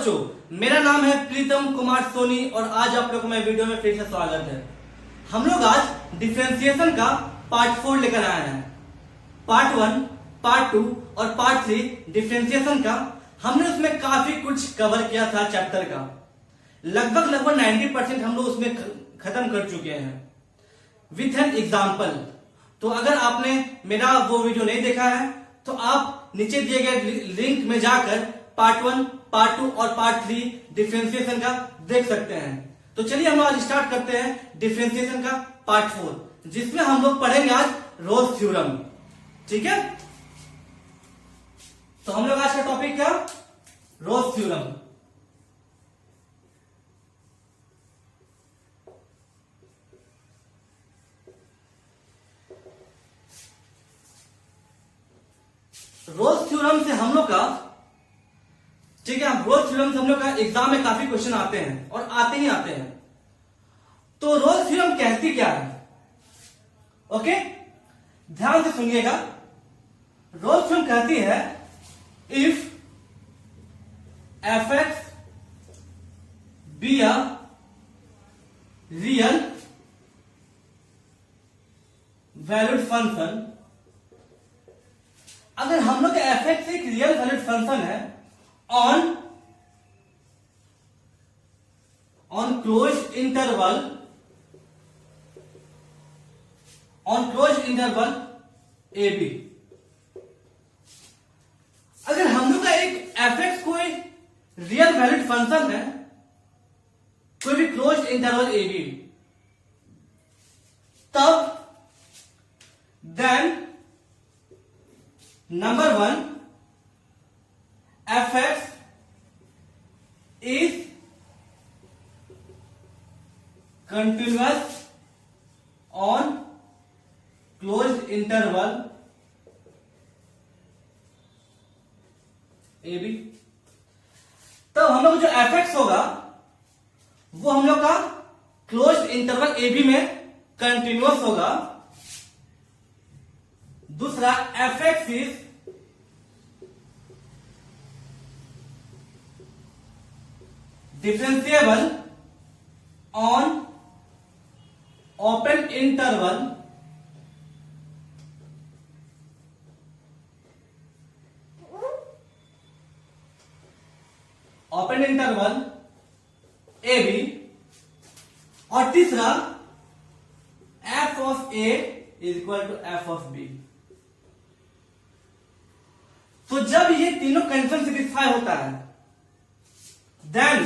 बच्चों, मेरा नाम है प्रीतम कुमार सोनी और आज आप लोगों को मैं वीडियो में फिर से स्वागत है। हम लोग आज डिफरेंशिएशन का पार्ट 4 लेकर आए हैं। पार्ट 1, पार्ट 2 और पार्ट 3 डिफरेंशिएशन का हमने उसमें काफी कुछ कवर किया था चैप्टर का। लगभग 90% हम लोग उसमें खत्म कर चुके हैं विथ एन एग्जाम्पल। तो अगर आपने मेरा वो वीडियो नहीं देखा है तो आप नीचे दिए गए लिंक में जाकर पार्ट 1, पार्ट 2 और पार्ट 3 डिफरेंशिएशन का देख सकते हैं। तो चलिए हम आज स्टार्ट करते हैं डिफरेंशिएशन का पार्ट 4, जिसमें हम लोग पढ़ेंगे आज रोल्स थ्योरम। ठीक है, तो हम लोग आज का टॉपिक क्या, रोल्स थ्योरम। रोल्स थ्योरम से हम लोग का, ठीक है, रोल्स थ्योरम से हम लोग का एग्जाम में काफी क्वेश्चन आते हैं और आते ही आते हैं। तो रोल्स थ्योरम कहती क्या है? ओके, ध्यान से सुनिएगा। रोल्स थ्योरम कहती है if f(x) be a real valued function, अगर हम लोग का f(x) एक रियल वैल्यूड फंक्शन है on closed interval A B, अगर हम लोग का एक f(x) कोई रियल वैल्यूड फंक्शन है कोई भी क्लोज्ड इंटरवल ए बी, तब then number 1 f(x) is continuous on closed interval A B. तब हम लोग जो f(x) होगा वो हम लोग का क्लोज्ड इंटरवल ए बी में कंटिन्यूअस होगा। दूसरा f(x) is differentiable on open interval A B. और तीसरा f of a is equal to f of b। तो जब ये तीनों कंडीशन सेटिस्फाई होता है then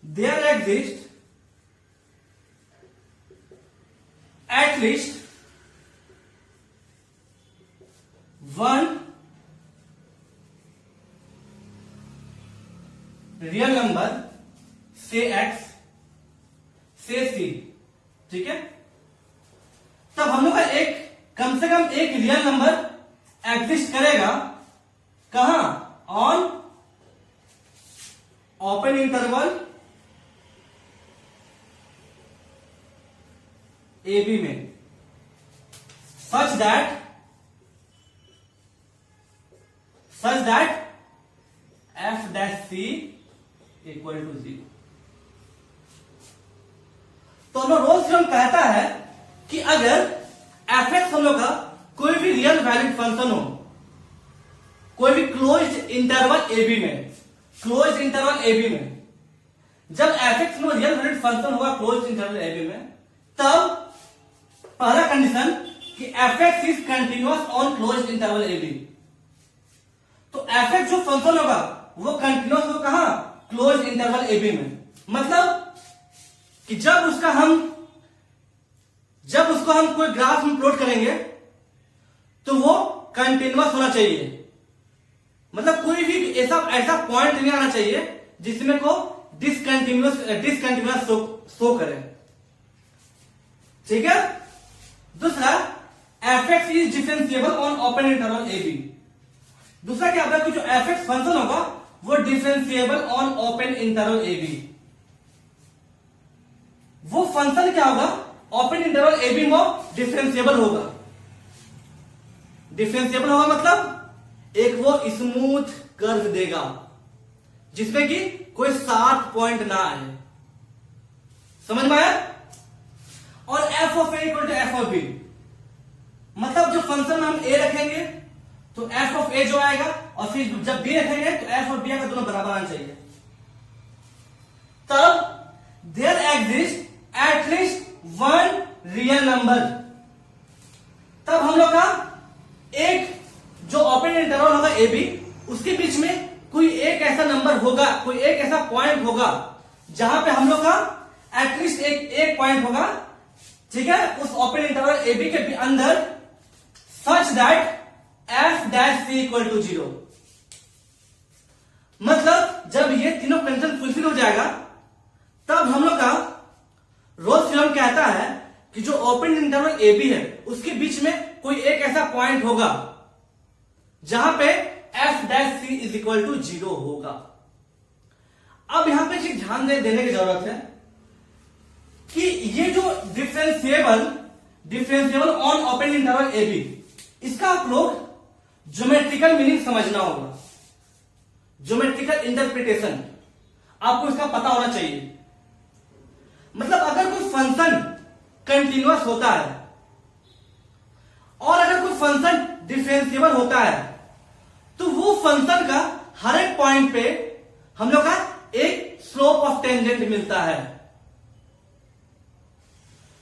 there exists at least one real number say x say c। ठीक है, तब हम लोग का एक कम से कम एक रियल नंबर एग्जिस्ट करेगा कहां, on open interval A B में, such that f dash c equal to 0। तो हम रोल्स थ्योरम कहता है कि अगर f(x) हम लोग का कोई भी रियल वैलिड फंक्शन हो कोई भी क्लोज्ड इंटरवल ए बी में, जब f(x) में रियल वैलिड फंक्शन होगा क्लोज्ड इंटरवल ए बी में, तब पहला कंडीशन कि f(x) is continuous on closed interval A B. तो f(x) जो फंक्शन होगा वो कंटिन्यूअस होगा कहां, क्लोज्ड इंटरवल ए बी में। मतलब कि जब उसको हम कोई ग्राफ में प्लॉट करेंगे तो वो कंटिन्यूअस होना चाहिए। मतलब कोई भी ऐसा पॉइंट नहीं आना चाहिए जिसमें को डिसकंटिन्यूअस शो करे। ठीक है, दूसरा f(x) is differentiable on open interval A B. दूसरा क्या होगा कि जो f(x) फंक्शन होगा वो differentiable on open interval A B. वो फंक्शन क्या होगा, ओपन इंटरवल ए बी में डिफरेंशिएबल होगा। मतलब एक वो स्मूथ कर्व देगा जिसमें कि कोई शार्प पॉइंट ना आए। समझ में आया? और F of A equal to F of B, मतलब जो फंक्शन में हम ए रखेंगे तो एफ ऑफ ए जो आएगा, और फिर जब बी रखेंगे तो एफ और बी का दोनों बराबर आना चाहिए। तब there exist at least one real number, तब हम लोग का एक जो ओपन इंटरवल होगा ए बी, उसके बीच में कोई एक ऐसा नंबर होगा, कोई एक ऐसा पॉइंट होगा जहां पे हम लोग का एटलीस्ट एक पॉइंट होगा, ठीक है, उस ओपन इंटरवल ए बी के अंदर, such that F dash C equal to 0। मतलब जब ये तीनों कंडीशन फुलफिल हो जाएगा तब हम लोग का रोल्स थ्योरम कहता है कि जो ओपन इंटरवल ए बी है उसके बीच में कोई एक ऐसा पॉइंट होगा जहां पे F dash C is equal to 0 होगा। अब यहां पे चीज ध्यान देने की जरूरत है कि ये जो differentiable on open interval A B, इसका आप लोग ज्योमेट्रिकल मीनिंग समझना होगा, ज्योमेट्रिकल इंटरप्रिटेशन आपको इसका पता होना चाहिए। मतलब अगर कोई फंक्शन कंटिन्यूअस होता है और अगर कोई फंक्शन डिफरेंशिएबल होता है तो वो फंक्शन का हर एक पॉइंट पे हम लोग का एक स्लोप ऑफ टेंजेंट मिलता है।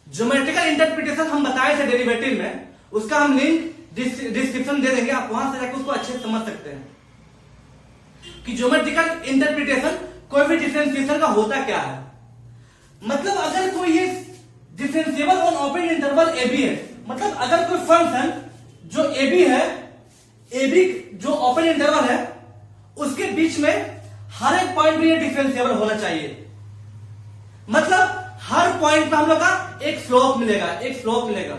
ज्योमेट्रिकल इंटरप्रिटेशन हम बताए थे डेरिवेटिव में, उसका हम लिंक डिस्क्रिप्शन दे देंगे, आप वहां से जाकर उसको अच्छे से समझ सकते हैं कि ज्योमेट्रिकल इंटरप्रिटेशन कोई भी डिफरेंशिएशन का होता क्या है। मतलब अगर कोई ये differentiable on open interval A B है, मतलब अगर कोई फंक्शन जो ए बी है, ए बी जो ओपन इंटरवल है उसके बीच में हर एक पॉइंट पे ये डिफरेंशिएबल होना चाहिए। मतलब हर पॉइंट पे हम लोग का एक स्लोप मिलेगा, एक स्लोप मिलेगा।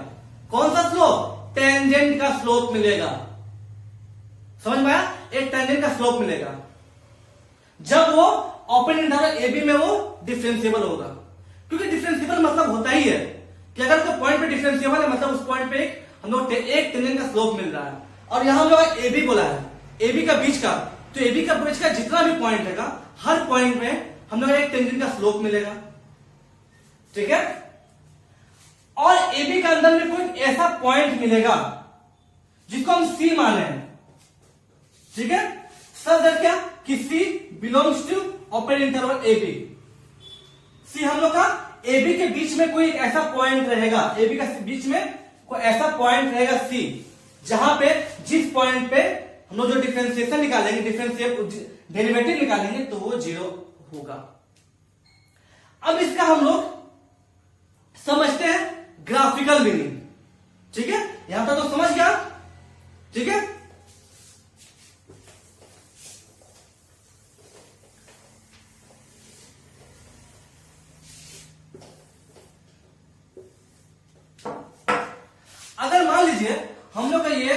कौन सा स्लोप? टेंजेंट का स्लोप मिलेगा। समझ में आया? एक टेंजेंट का स्लोप मिलेगा जब वो ओपन इंटरवल ए बी में वो डिफरेंशिएबल होगा। क्योंकि डिफरेंशिएबल मतलब होता ही है कि अगर कोई पॉइंट पे डिफरेंशिएबल है मतलब उस पॉइंट पे हम लोग एक टेंजेंट का स्लोप मिल रहा है। और यहां हम लोग ए बी बोला है, ए बी का बीच का, तो ए बी का बीच का जितना भी पॉइंट है हर पॉइंट में हम लोग एक टेंजेंट का स्लोप मिलेगा, ठीक है। और ए बी के अंदर में कोई ऐसा पॉइंट मिलेगा जिसको हम सी माने हैं, ठीक है। सर दैट क्या कि c belongs to open interval A b. C हम लोग का ए बी के बीच में कोई एक ऐसा पॉइंट रहेगा, ए बी के बीच में कोई ऐसा पॉइंट रहेगा सी, जहां पे जिस पॉइंट पे हम लोग जो डिफरेंशिएशन निकालेंगे, डेरिवेटिव निकालेंगे तो वो 0 होगा। अब इसका हम लोग समझते हैं ग्राफिकल मीनिंग, ठीक है। यहां तक तो समझ गया, ठीक है। अगर मान लीजिए हम लोग का ये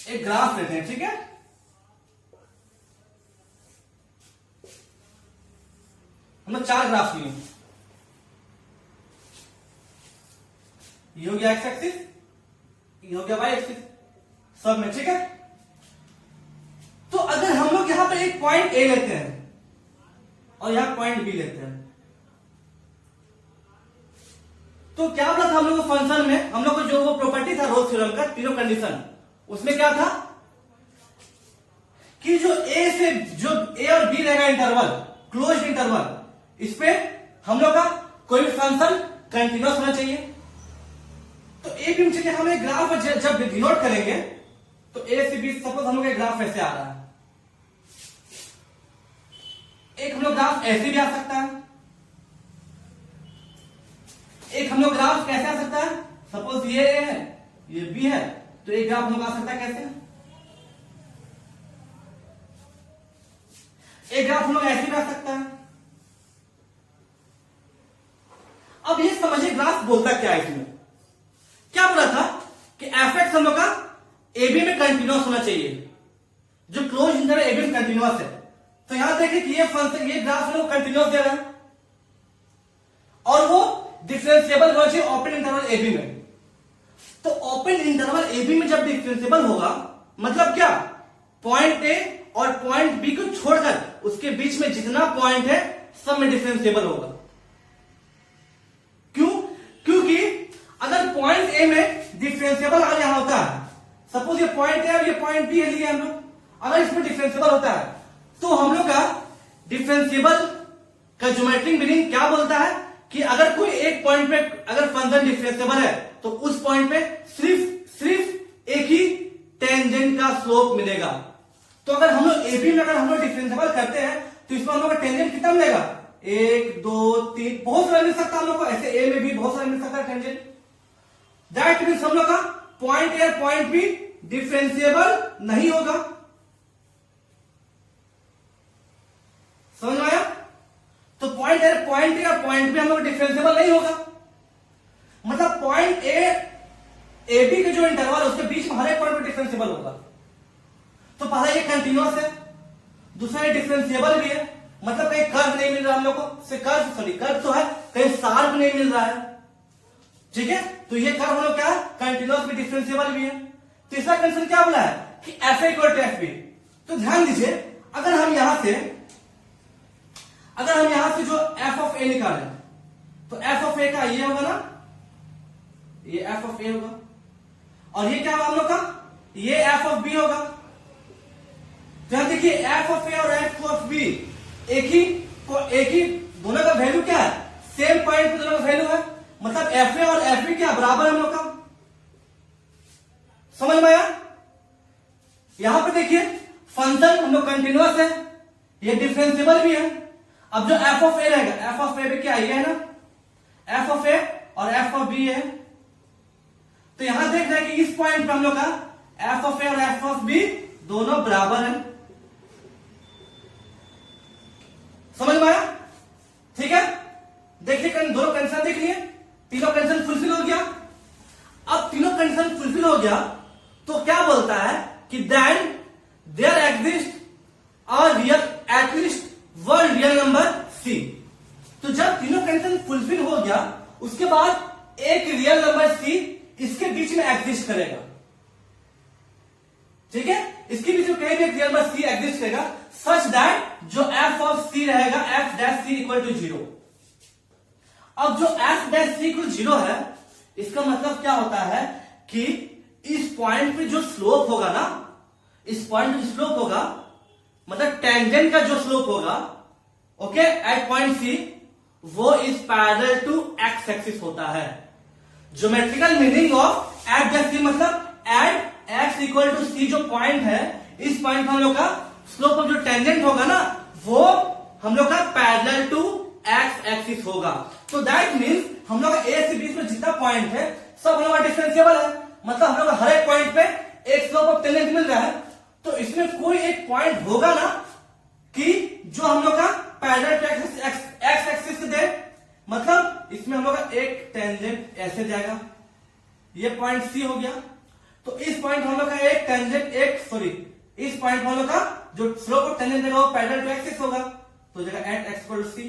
एक ग्राफ लेते हैं, ठीक है। हम लोग 4 ग्राफ लिए, ये हो गया एक्स एक्सिस, ये हो गया वाई एक्सिस, सब में, ठीक है। तो अगर हम लोग यहां पे एक पॉइंट ए लेते हैं और यहां पॉइंट बी लेते हैं तो क्या बोला था हम लोग को फंक्शन में, हम लोग को जो वो प्रॉपर्टी था रोल्स थ्योरम का, तीनों कंडीशन, उसमें क्या था कि जो ए से जो ए और बी रहेगा इंटरवल, क्लोज्ड इंटरवल, इस पे हम लोग का कोई भी फंक्शन कंटिन्यूअस होना चाहिए। तो ए बी में हम एक ग्राफ जब डिनोट करेंगे तो ए से बी, सपोज हम लोग एक ग्राफ ऐसे आ रहा है, एक हम लोग ग्राफ ऐसे भी आ सकता है, एक हम लोग ग्राफ कैसे आ सकता है, सपोज ये ए है ये बी है, तो एक ग्राफ हम लोग आ सकता है कैसे, एक ग्राफ हम लोग ऐसे भी आ सकता है। अब ये समझिए ग्राफ बोलता क्या है, इसमें क्या बोला था कि एफ एक्स हम लोग का ए बी में कंटिन्यूअस होना चाहिए, जो क्लोज इंटरवल ए बी में कंटिन्यूअस है। तो यहां देखिए कि ये फंक्शन, ये ग्राफ हम लोग कंटिन्यूअस दे रहा है और वो डिफरेंशिएबल होना चाहिए ओपन इंटरवल ए बी में। तो ओपन इंटरवल ए बी में जब डिफरेंशिएबल होगा मतलब क्या, पॉइंट ए और पॉइंट बी को छोड़कर उसके बीच में जितना पॉइंट है सब में डिफरेंशिएबल होगा। क्यों? क्योंकि अगर पॉइंट ए में डिफरेंशिएबल अगर यहां होता है, सपोज ये पॉइंट ए और ये पॉइंट बी है लिए हम लोग, अगर इसमें डिफरेंशिएबल होता है तो हम लोग का डिफरेंशिएबल का ज्योमेट्रिक मीनिंग क्या बोलता है कि अगर कोई एक पॉइंट पे अगर फंक्शन डिफरेंशिएबल है तो उस पॉइंट पे सिर्फ एक ही टेंजेंट का स्लोप मिलेगा। तो अगर हम लोग ए बी में अगर हम लोग डिफरेंशिएबल करते हैं तो इसमें हम लोग का टेंजेंट कितना मिलेगा, 1 2 3 बहुत सारा मिल सकता है हम लोग को, ऐसे ए में भी बहुत सारा मिल सकता है टेंजेंट। दैट मीन्स हम लोग का पॉइंट ए और पॉइंट बी डिफरेंशिएबल नहीं होगा। समझ में आया? तो पॉइंट ए और पॉइंट बी हम लोग डिफरेंशिएबल नहीं होगा, मतलब पॉइंट ए बी के जो इंटरवल है उसके बीच में हर एक पॉइंट पर डिफरेंशिएबल होगा। तो पहला ये कंटिन्यूअस है, दूसरा ये डिफरेंशिएबल भी है, मतलब कहीं कर्व नहीं मिल रहा हम लोग को, कर्व तो है, कहीं शार्प नहीं मिल रहा है। ठीक है, तो ये कर्व हम लोग क्या है, कंटिन्यूअस भी डिफरेंशिएबल भी है। तीसरा कंडीशन क्या बोला है कि F A equal to F B. तो ध्यान दीजिए, अगर हम यहां से जो एफ ऑफ ए निकालें तो एफ ऑफ ए का ये होगा ना, ये एफ ऑफ ए होगा, और ये क्या होगा हम लोग का, ये एफ ऑफ बी होगा। तो देखिए एफ ऑफ ए और एफ ऑफ बी एक ही दोनों का वैल्यू क्या है, सेम पॉइंट पे दोनों का वैल्यू है, मतलब एफ ए और एफ बी क्या बराबर है हम लोग का। समझ में आया? यहां पे देखिए फंक्शन हम लोग कंटिन्यूअस है, ये डिफरेंशिएबल भी है। अब जो एफ ऑफ ए रहेगा, एफ ऑफ ए भी क्या ये है ना, एफ ऑफ ए और एफ ऑफ बी है। तो यहां देख रहे हैं कि इस पॉइंट पे हम लोग का एफ ऑफ ए और एफ ऑफ बी दोनों बराबर है। समझ में आया? ठीक है, देखिए दोनों कंडीशन देख लिए, तीनों कंडीशन फुलफिल हो गया। अब तीनों कंडीशन फुलफिल हो गया तो क्या बोलता है कि then there exist a real at least one real number C. तो जब तीनों कंडीशन फुलफिल हो गया उसके बाद एक रियल नंबर सी इसके बीच में एग्जिस्ट करेगा। ठीक है, इसके बीच में कहीं भी एक रियल नंबर सी एग्जिस्ट करेगा सच दैट जो एफ ऑफ सी रहेगा F dash C equal to 0। अब जो एफ डैश सी इक्वल 0 है, इसका मतलब क्या होता है कि इस पॉइंट पे जो स्लोप होगा ना, इस पॉइंट पे स्लोप होगा मतलब टेंजेंट का जो स्लोप होगा, ओके, एट पॉइंट सी, वो is parallel to x axis होता है। Geometrical meaning of at dash c मतलब at x equal to c जो पॉइंट है, इस पॉइंट पर हम लोग का स्लोप ऑफ जो टेंजेंट होगा ना वो हम लोग का पैरेलल टू एक्स एक्सिस होगा। तो दैट मीन्स हम लोग ए से बीच में जितना पॉइंट है सब हम लोग का डिफरेंशिएबल है, मतलब हम लोग हर एक पॉइंट पे एक स्लोप ऑफ टेंजेंट मिल रहा है। तो इसमें कोई एक पॉइंट होगा ना कि जो हम लोग का पैरेलल टू एक्स एक्सिस से दे, मतलब इसमें हम लोग का एक टेंजेंट ऐसे जाएगा, ये पॉइंट सी हो गया। तो इस पॉइंट हम लोग का एक टेंजेंट इस पॉइंट हम लोग का जो स्लोप ऑफ टेंजेंट देगा वो पैरेलल टू एक्सिस होगा, तो जगह eight x equal to c.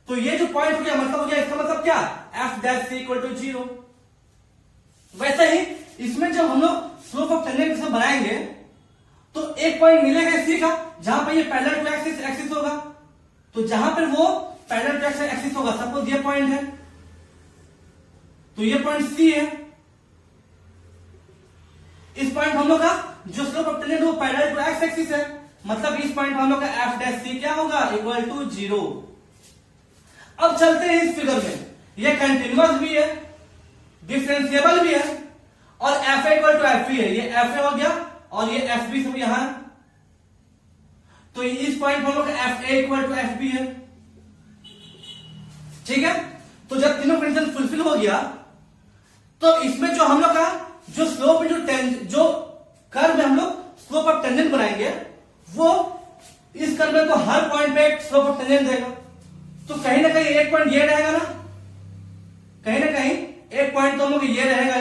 तो ये जो पॉइंट हो गया मतलब हो गया, इसका मतलब क्या, F dash C equal to 0। वैसे ही इसमें जब हम लोग स्लोप ऑफ टेंजेंट से बनाएंगे तो एक पॉइंट मिलेगा सी का जहां पर ये पैरेलल टू एक्सिस होगा। तो जहां पर वो पैरेलल टू एक्सिस होगा, सपोज ये पॉइंट है, तो ये पॉइंट सी है। इस पॉइंट हम लोग का जो स्लोप ऑफ टेंजेंट वो पैरेलल टू एक्स एक्सिस है, मतलब इस पॉइंट हम लोग का एफ डैश सी क्या होगा, इक्वल टू 0। अब चलते हैं इस फिगर में, ये कंटिन्यूअस भी है, डिफरेंशिएबल भी है और F A equal to F B है, ये एफ ए हो गया और ये एफ बी सब यहां। तो इस पॉइंट पर हम लोग F A equal to F B है। ठीक है, तो जब तीनों कंडीशन फुलफिल हो गया तो इसमें जो हम लोग का जो स्लोप जो कर्व में हम लोग स्लोप ऑफ टेंजेंट बनाएंगे वो इस कर्व में तो हर पॉइंट पे एक स्लोप ऑफ टेंजेंट देगा। तो कहीं ना कहीं एक पॉइंट ये रहेगा ना, कहीं ना कहीं एक पॉइंट तो हम लोग ये रहेगा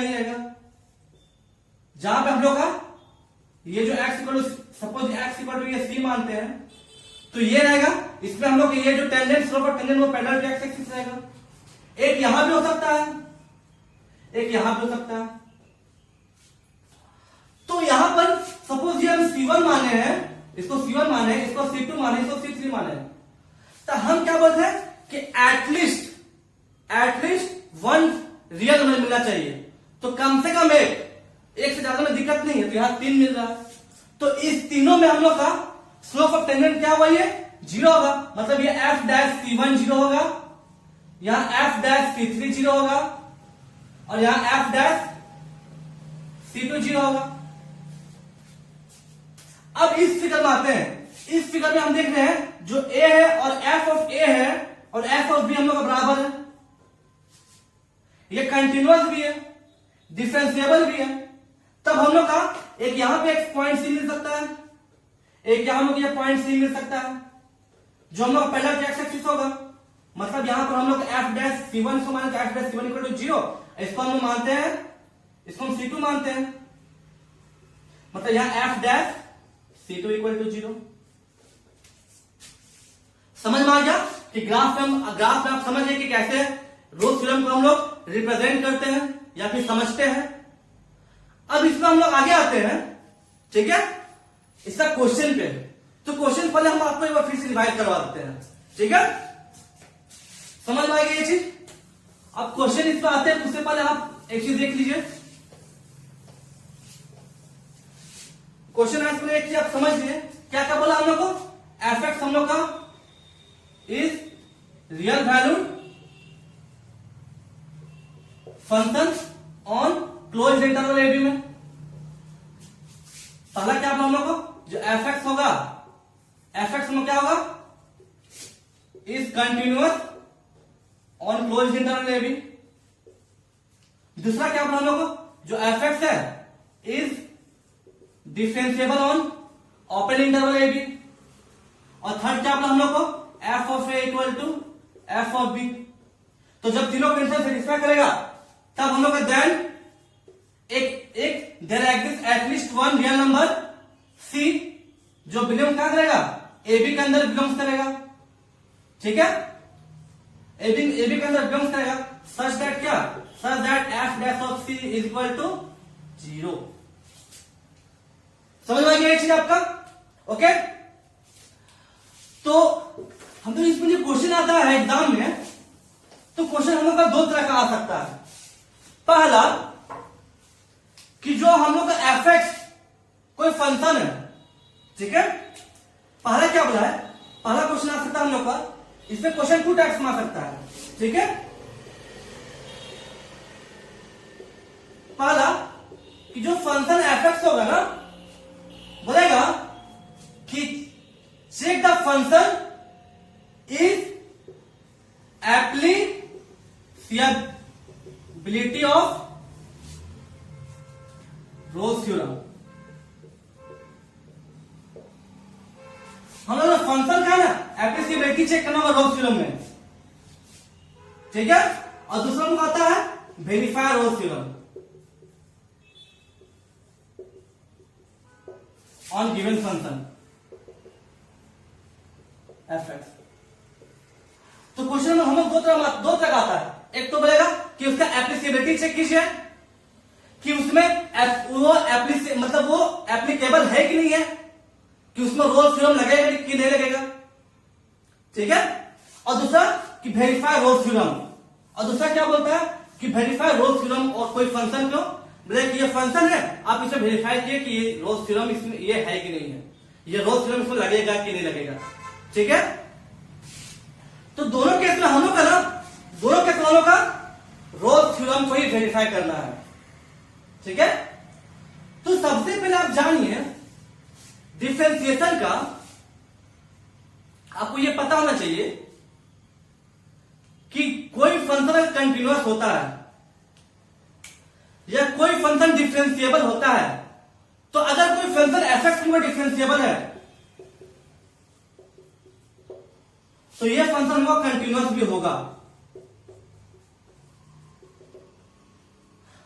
जहां पे हम लोग का ये जो x equal to suppose x equal to ये c मानते हैं तो ये रहेगा, इसमें हम लोग ये जो टेंजेंट स्लोप ऑफ टेंजेंट वो पैरेलल टू एक्स एक्सिस रहेगा। एक यहां भी हो सकता है, एक यहां पे हो सकता है। तो यहां पर सपोज ये हम C1 माने हैं, इसको C1 माने, इसको C2 माने, इसको C3 माने, तो हम क्या बोलते हैं कि एटलीस्ट वन रियल नंबर मिलना चाहिए। तो कम से कम एक से ज्यादा में दिक्कत नहीं है, तो यहां 3 मिल रहा है। तो इस तीनों में हम लोग का स्लोप ऑफ टेंजेंट क्या हुआ, ये 0 होगा, मतलब ये f डैश C1 0 होगा, यहां f डैश C3 0 होगा, और यहां f डैश C2 0 होगा। अब इस फिगर में आते हैं। इस फिगर में हम देख रहे हैं जो a है और f ऑफ a है और f ऑफ b हम लोग का बराबर है। ये कंटिन्यूअस भी है, डिफरेंशिएबल भी है। तब हम लोग का एक यहां पे एक पॉइंट सी मिल सकता है, एक यहां लोग ये पॉइंट सी मिल सकता है, जो हम लोग पहला एक्स एक्सिस होगा। मतलब यहां पर हम लोग f डैश C1 को माने तो f dash C1 equal to 0, इसको हम लोग मानते हैं, इसको हम C2 मानते हैं, मतलब यहां f dash C2 equal to 0। समझ में आ गया कि ग्राफ में आप समझ गए कि कैसे रोल्स थ्योरम को हम लोग रिप्रेजेंट करते हैं या फिर समझते हैं। अब इसमें हम लोग आगे आते हैं, ठीक है, इसका क्वेश्चन पे। तो क्वेश्चन पहले हम आपको एक बार फिर से रिवाइज करवा देते हैं, ठीक है, समझ में आ गई ये चीज। अब क्वेश्चन इस पर आते हैं, उससे पहले आप एक चीज देख लीजिए। क्वेश्चन आंसर एक चीज आप समझ लिए, क्या क्या बोला हम लोग को, एफ हम लोग का is real value function on closed interval AB में। पहला क्या बोला हम लोग को, जो एफ होगा, एफ में क्या होगा, is continuous on closed interval AB। दूसरा क्या बोला हम लोग को, जो एफ है is differentiable on open interval AB। और थर्ड क्या बोला हम लोग को, f of a equal to f of b। तो जब तीनों कंडीशन सेटिस्फाई करेगा तब हम लोग का देन एक there exist at least one real number c जो बिलोंग क्या करेगा, AB के अंदर बिलोंग्स करेगा, ठीक है, AB के अंदर बिलोंग्स करेगा, सच दैट क्या, such that f dash of c is equal to 0। समझ में आ गया ये चीज आपका, ओके। तो हम तो इसमें जो क्वेश्चन आता है एग्जाम में, तो क्वेश्चन हम लोग का दो तरह का आ सकता है। पहला कि जो हम लोग का एफ कोई फंक्शन है, ठीक है, पहला क्या बोला है, पहला क्वेश्चन आ सकता है हम लोग का, इसमें क्वेश्चन 2 टाइप्स में आ सकता है, ठीक है। पहला कि जो फंक्शन एफ होगा ना, बोलेगा कि check the function is applicability of Rolle's theorem. हम लोग फंक्शन का ना एप्लीसिबिलिटी चेक करना होगा रोल्स थ्योरम में, ठीक है। और दूसरा मुझे आता है verify Rolle's theorem on given function F x. तो क्वेश्चन में हम लोग दो तरह का आता है। एक तो बोलेगा कि उसका एप्लीसिबिलिटी चेक कीजिए कि उसमें वो एप्लीकेबल है कि नहीं है, कि उसमें रोल्स थ्योरम लगेगा कि नहीं लगेगा, ठीक है। और दूसरा कि वेरीफाई रोल्स थ्योरम, और दूसरा क्या बोलता है कि वेरीफाई रोल्स थ्योरम और कोई फंक्शन को बोले कि ये फंक्शन है, आप इसे वेरीफाई किए कि ये रोल्स थ्योरम इसमें ये है कि नहीं है, ये रोल्स थ्योरम इसमें लगेगा कि नहीं लगेगा, ठीक है। तो दोनों केस में हम लोग का ना, दोनों केस में हम लोग का रोल्स थ्योरम को ही वेरीफाई करना है, ठीक है। तो सबसे पहले आप जानिए डिफरेंशिएशन का, आपको यह पता होना चाहिए कि कोई फंक्शन कंटिन्यूअस होता है या कोई फंक्शन डिफरेंशिएबल होता है। तो अगर कोई फंक्शन एफ में डिफरेंशिएबल है तो यह फंक्शन वो कंटिन्यूअस भी होगा,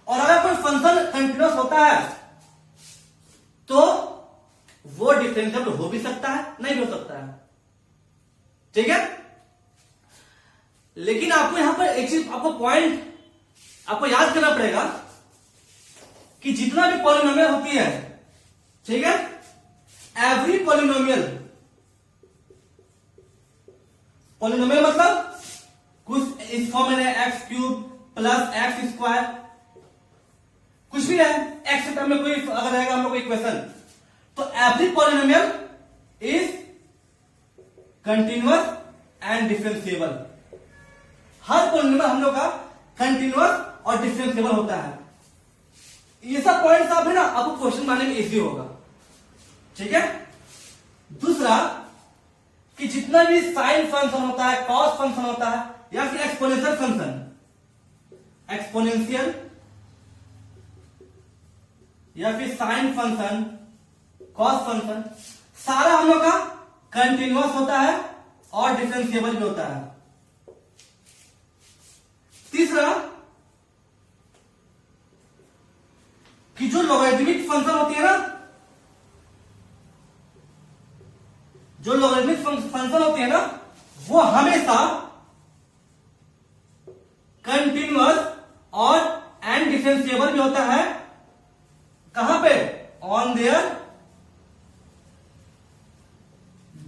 और अगर कोई फंक्शन कंटिन्यूअस होता है तो वो डिफरेंशिएबल हो भी सकता है, नहीं भी हो सकता है, ठीक है। लेकिन आपको यहां पर एक चीज, आपको पॉइंट आपको याद करना पड़ेगा कि जितना भी पॉलिनोमियल होती है, ठीक है, एवरी पॉलिनोमियल, पॉलिनोमियल मतलब कुछ इस फॉर्म में है x cube plus X square, कुछ भी है एक्स टर्म में कोई अगर रहेगा हम लोग इक्वेशन, तो every polynomial is continuous and differentiable. Her polynomial हम लोग का कंटिन्यूअस और डिफरेंशिएबल होता है। ये सब पॉइंट्स आप है ना आपको क्वेश्चन बनाने में इजी होगा, ठीक है। दूसरा कि जितना भी साइन फंक्शन होता है, कॉस फंक्शन होता है, या फिर एक्सपोनेंशियल फंक्शन, एक्सपोनेंशियल या फिर साइन फंक्शन, कॉस फंक्शन, सारा हम लोग का कंटिन्यूअस होता है और डिफरेंशिएबल भी होता है। तीसरा कि जो लॉगरिथमिक फंक्शन होती है ना, जो लॉगरिथमिक फंक्शन होती है ना, वो हमेशा कंटिन्यूअस और एंड डिफरेंशिएबल भी होता है। कहां पे? On their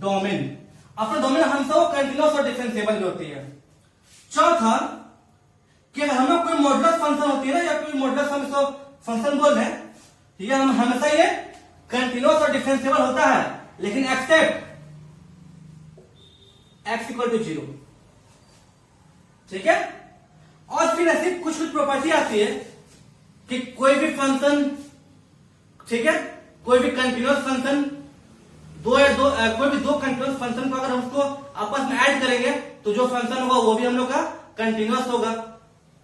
domain. अपने डोमेन हमेशा वो कंटिन्यूअस और डिफरेंशिएबल भी होती है। चौथा कि अगर हम लोग कोई मॉडुलस फंक्शन होती है ना, या कोई मॉडुलस हम इसको फंक्शन बोल रहे हैं, ठीक है, हम हमेशा ये कंटिन्यूअस और डिफरेंशिएबल होता है, लेकिन एक्सेप्ट x इक्वल टू 0, ठीक है। और फिर ऐसी कुछ कुछ प्रॉपर्टी आती है कि कोई भी फंक्शन, ठीक है, कोई भी कंटिन्यूअस फंक्शन, कोई भी दो कंटिन्यूअस फंक्शन को अगर हम उसको आपस में ऐड करेंगे तो जो फंक्शन होगा वो भी हम लोग का कंटिन्यूअस होगा।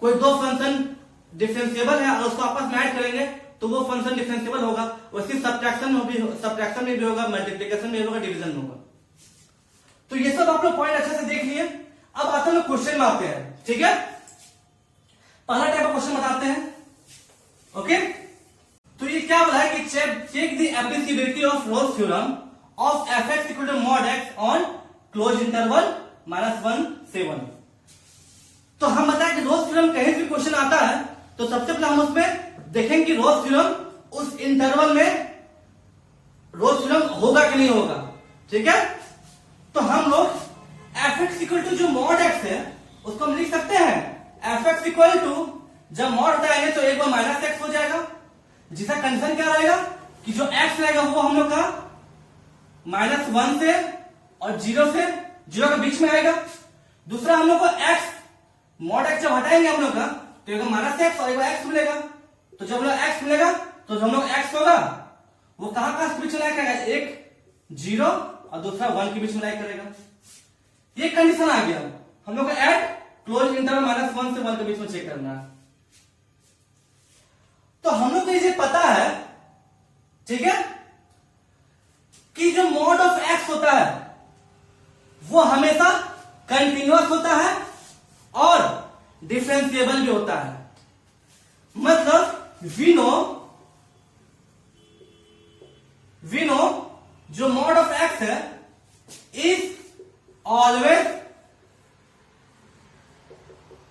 कोई दो फंक्शन डिफरेंशिएबल है और उसको आपस में ऐड करेंगे तो वो फंक्शन डिफरेंशिएबल होगा। वैसे सब्ट्रैक्शन में भी होगा, मल्टीप्लिकेशन में भी होगा, डिवीजन में होगा। तो ये सब आप लोग पॉइंट अच्छे से देख लिए। अब आते हैं क्वेश्चन में आते हैं, ठीक है। पहला टाइप का क्वेश्चन बताते हैं, ओके। तो ये क्या बोला है कि check the applicability of Rolle's theorem of f(x) equal to mod x on close interval -1 से 1। तो हम बताएं कि रोल्स थ्योरम कहीं भी क्वेश्चन आता है तो सबसे पहले हम उसमें देखेंगे कि रोल्स थ्योरम उस इंटरवल में रोल्स थ्योरम होगा कि नहीं होगा, ठीक है। तो हम लोग f(x) इक्वल टू जो mod x है उसको हम लिख सकते हैं f(x) इक्वल टू, जब mod हटाएंगे तो एक बार -x हो जाएगा, जिसका कंडीशन क्या रहेगा कि जो x रहेगा वो हम लोग का -1 से और 0 के बीच में आएगा। दूसरा हम लोग को x mod x जब हटाएंगे हम लोग का तो एक -x और एक x मिलेगा। तो जब हम लोग x मिलेगा तो हम लोग x होगा वो कहां के बीच में लाइक करेगा, एक 0 और दूसरा 1 के बीच में लाइक करेगा। ये कंडीशन आ गया। हम लोग को एट क्लोज इंटरवल -1 से 1 के बीच में चेक करना है। तो हम लोग को ये पता है, ठीक है, कि जो mod ऑफ x होता है वो हमेशा कंटिन्यूअस होता है और डिफरेंशिएबल भी होता है। मतलब वी नो जो mod ऑफ x है is always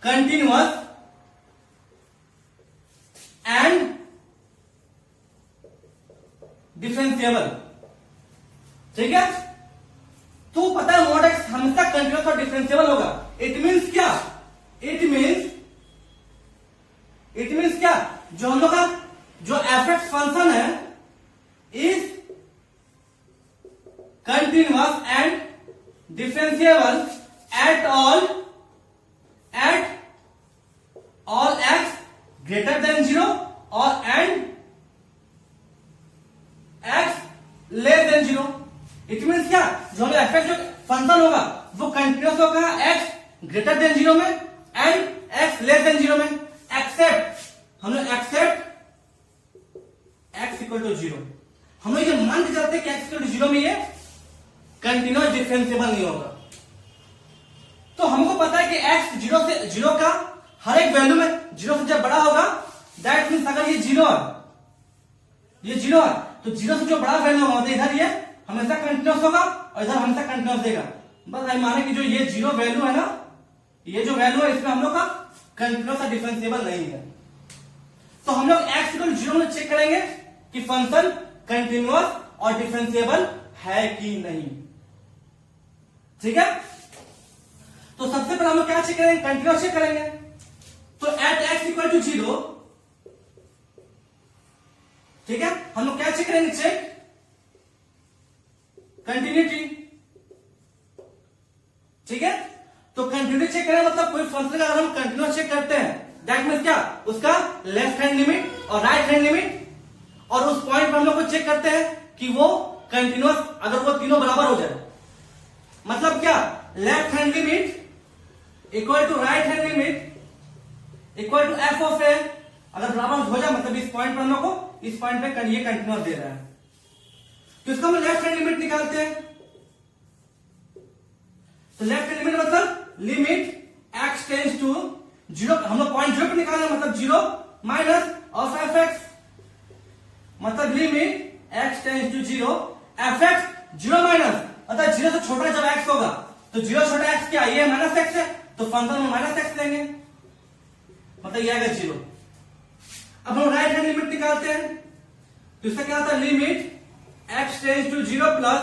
continuous and differentiable, ठीक है। तो पता है mod x हमेशा कंटिन्यूअस और डिफरेंशिएबल होगा। इट मीन्स क्या, इट मीन्स क्या, जो हम लोग का जो f(x) फंक्शन है is continuous and differentiable at all x greater than 0 और and x less than 0। It means क्या, जो हमें f(x) जो फंक्शन होगा वो कंटिन्यूअस होगा x ग्रेटर देन 0 में एंड x लेस देन 0 में, एक्सेप्ट हम लोग एक्सेप्ट x इक्वल टू 0। हम लोग ये मान के चलते कि x इक्वल टू 0 में ये कंटिन्यूअस डिफरेंशिएबल नहीं होगा। तो हमको पता है कि x 0 का हर एक वैल्यू में 0 से जब बड़ा होगा, दैट मीन्स अगर ये 0 है, ये 0 है तो 0 से जो बड़ा वैल्यू होगा तो इधर ये हमेशा कंटिन्यूअस होगा और इधर हमेशा कंटिन्यूअस देगा। बस हम माने कि जो ये 0 वैल्यू है ना, ये जो वैल्यू है इसमें हम लोग का कंटिन्यूअस और डिफरेंशिएबल नहीं है। तो हम लोग x इक्वल 0 में चेक करेंगे कि फंक्शन कंटिन्यूअस और डिफरेंशिएबल है कि नहीं। ठीक है, तो सबसे पहले हम लोग क्या चेक करेंगे, कंटिन्यूअस चेक करेंगे। तो एट x इक्वल टू 0, ठीक है, हम लोग क्या चेक करेंगे, चेक कंटिन्यूटी। ठीक है, तो कंटिन्यूटी चेक करें मतलब कोई फंक्शन का अगर हम कंटिन्यूअस चेक करते हैं दैट मींस क्या, उसका लेफ्ट हैंड लिमिट और राइट हैंड लिमिट, और उस पॉइंट पर हम लोग को चेक करते हैं कि वो कंटिन्यूअस, अगर वो तीनों बराबर हो जाए, मतलब क्या, left hand limit equal to right hand limit equal to F of a, अगर बराबर हो जाए मतलब इस पॉइंट पर हम लोग को, इस पॉइंट पे ये कंटिन्यूअस दे रहा है, तो इसका हम लेफ्ट हैंड लिमिट निकालते हैं। तो लेफ्ट हैंड लिमिट मतलब लिमिट x टेंड्स टू 0, हम लोग पॉइंट 0 पे निकालना मतलब 0 माइनस ऑफ एफ एक्स, मतलब limit x tends to 0 F X 0 minus, मतलब 0 से छोटा जब x होगा तो 0 छोटा x क्या, ये माइनस x है, तो फंक्शन में माइनस x लेंगे, मतलब ये आएगा 0। अब हम राइट हैंड लिमिट निकालते हैं, तो इसका क्या होता है, limit x tends to 0 plus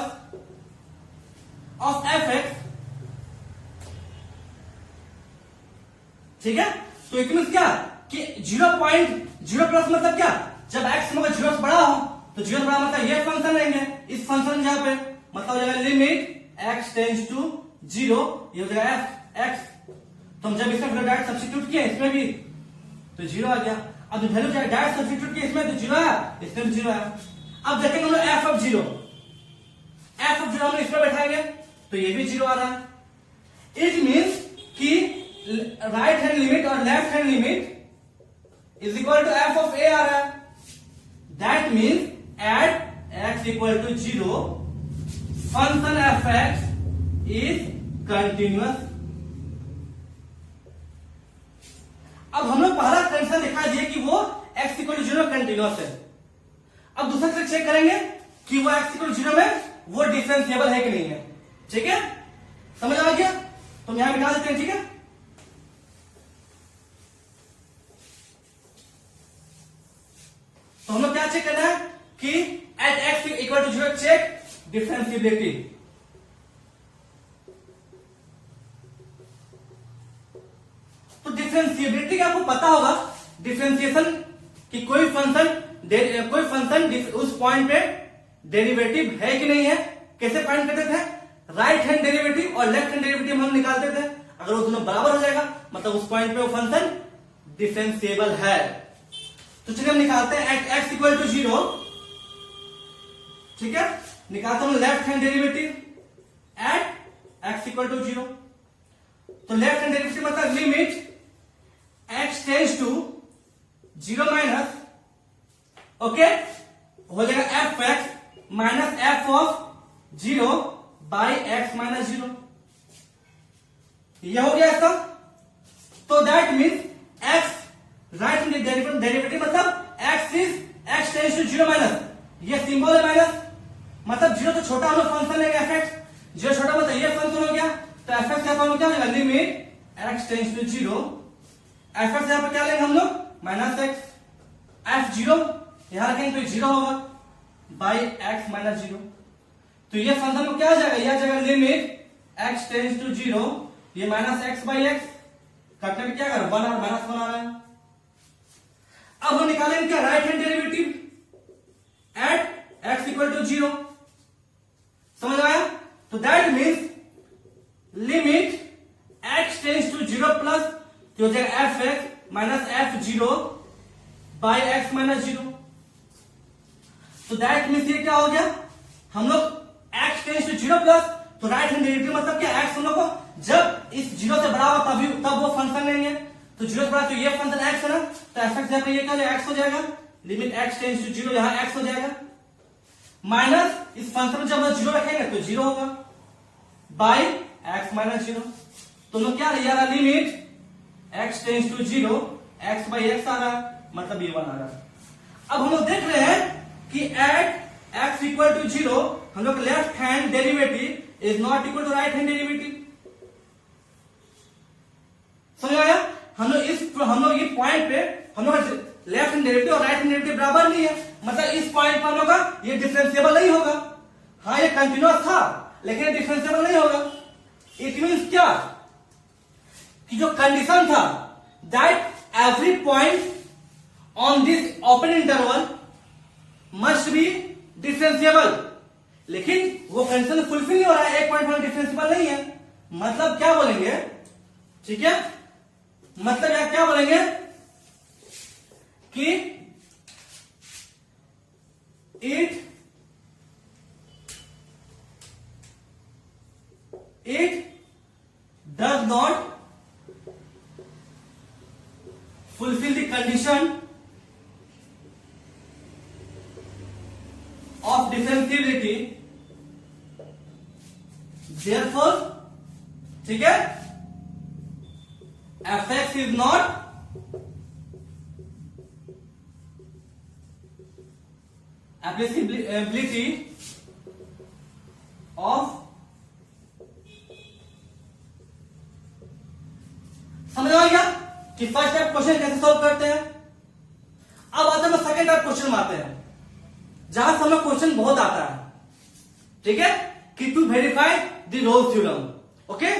of F X. ठीक है, तो इट मींस क्या कि 0.0 प्लस मतलब क्या, जब x मगर 0 से बड़ा हो तो 0 से बड़ा मतलब ये फंक्शन लेंगे, इस फंक्शन जहां पे मतलब हो जाएगा लिमिट x टेंड्स टू 0, ये हो जाएगा एफ एक्स। तो हम जब इसमें डायरेक्ट सब्स्टिट्यूट किए इसमें भी तो 0 आ गया, अब जो वैल्यू डायरेक्ट सब्स्टिट्यूट किए इसमें तो 0 आया, इसमें भी 0 आया। अब देखेंगे हम लोग एफ ऑफ 0, एफ ऑफ 0 हम इस पर बैठाएंगे तो ये भी 0 आ रहा है। इट मींस कि राइट हैंड लिमिट और left hand limit is equal to F of a आ रहा है, that means at x equal to 0 function F x is continuous. अब हम लोग पहला कंडीशन दिखा दिए कि वो x इक्वल टू 0 कंटिन्यूअस है। अब दूसरा से चेक करेंगे कि वो x इक्वल टू 0 में वो डिफरेंशिएबल है कि नहीं है। ठीक है, समझ आ गया, तो हम यहां बिठा देते हैं। ठीक है, तो हम लोग क्या चेक करना है कि at x equal to 0 check differentiability. तो डिफरेंशिएबिलिटी का आपको पता होगा, डिफरेंशिएशन कि कोई फंक्शन उस पॉइंट पे डेरिवेटिव है कि नहीं है, कैसे फाइंड करते थे, राइट हैंड डेरिवेटिव और लेफ्ट हैंड डेरिवेटिव हम निकालते थे, अगर वो दोनों बराबर हो जाएगा मतलब उस पॉइंट पे वो फंक्शन डिफरेंशिएबल है। तो चलिए हम निकालते हैं एट एक्स इक्वल टू 0। ठीक है, निकालते हैं left hand derivative at x equal to 0। तो लेफ्ट हैंड डेरिवेटिव मतलब limit x tends to 0 minus, okay, हो जाएगा F X minus F of 0 by X minus 0, यह हो गया इसका। तो that means x right hand derivative मतलब x टेंड्स टू 0 माइनस, ये सिंबल है माइनस, मतलब 0 तो छोटा हम लोग फंक्शन लेंगे एफ एक्स, 0 छोटा मतलब ये फंक्शन हो गया, तो एफ एक्स यहां पर क्या हो जाएगा, limit x tends to 0, F X यहां पर क्या लेंगे हम लोग, माइनस एक्स, एफ 0 यहां रखेंगे तो 0 होगा बाई एक्स माइनस 0, तो ये फंक्शन में क्या आ जाएगा, यह आ जाएगा लिमिट x टेंड्स टू 0, ये माइनस एक्स बाई एक्स, काटने में क्या कर 1 और माइनस 1 आ रहा है। अब हम निकालेंगे क्या, right hand derivative at x equal to 0, समझ आया। तो that means limit x tends to 0 plus जो हो जाएगा F X minus F 0 by X minus 0। तो दैट मीन्स ये क्या हो गया, हम लोग x टेंड्स टू 0 प्लस, तो राइट हैंड डेरिवेटिव मतलब क्या, x हम लोग को जब इस 0 से बड़ा हो तब वो फंक्शन लेंगे, तो 0 से बड़ा तो ये फंक्शन x है ना, तो एफ एक्स यहां पर ये क्या हो जाएगा, x हो जाएगा, लिमिट x टेंड्स टू 0 यहां x हो जाएगा, माइनस इस फंक्शन में जब हम 0 रखेंगे तो 0 होगा बाई एक्स माइनस 0। तो लोग क्या रहा, limit x tends to 0 x by x आ रहा है, मतलब ये 1 आ रहा है। अब हम लोग देख रहे हैं कि एट x इक्वल टू 0 हम लोग left hand derivative is not equal to right hand derivative, समझ आया। हम लोग इस हैंड डेरिवेटिव और राइट हैंड डेरिवेटिव बराबर नहीं है, मतलब इस पॉइंट पर हम लोग का ये डिफरेंशिएबल नहीं होगा। हाँ ये कंटिन्यूअस था लेकिन डिफरेंशिएबल नहीं होगा। इट मींस क्या कि जो कंडीशन था that every point on this open interval must be differentiable, लेकिन वो कंडीशन फुलफिल नहीं हो रहा है, एक पॉइंट डिफरेंशिएबल नहीं है। मतलब क्या बोलेंगे, ठीक है, मतलब यहां क्या बोलेंगे कि it does not fulfill the condition of differentiability, therefore, ठीक है, fx is not applicability of, समझ आ गया कि फर्स्ट टाइप क्वेश्चन कैसे सॉल्व करते हैं। अब आते हैं सेकंड टाइप क्वेश्चन में आते हैं, जहां से हमें क्वेश्चन बहुत आता है, ठीक है, कि to verify the Rolle's theorem. Okay,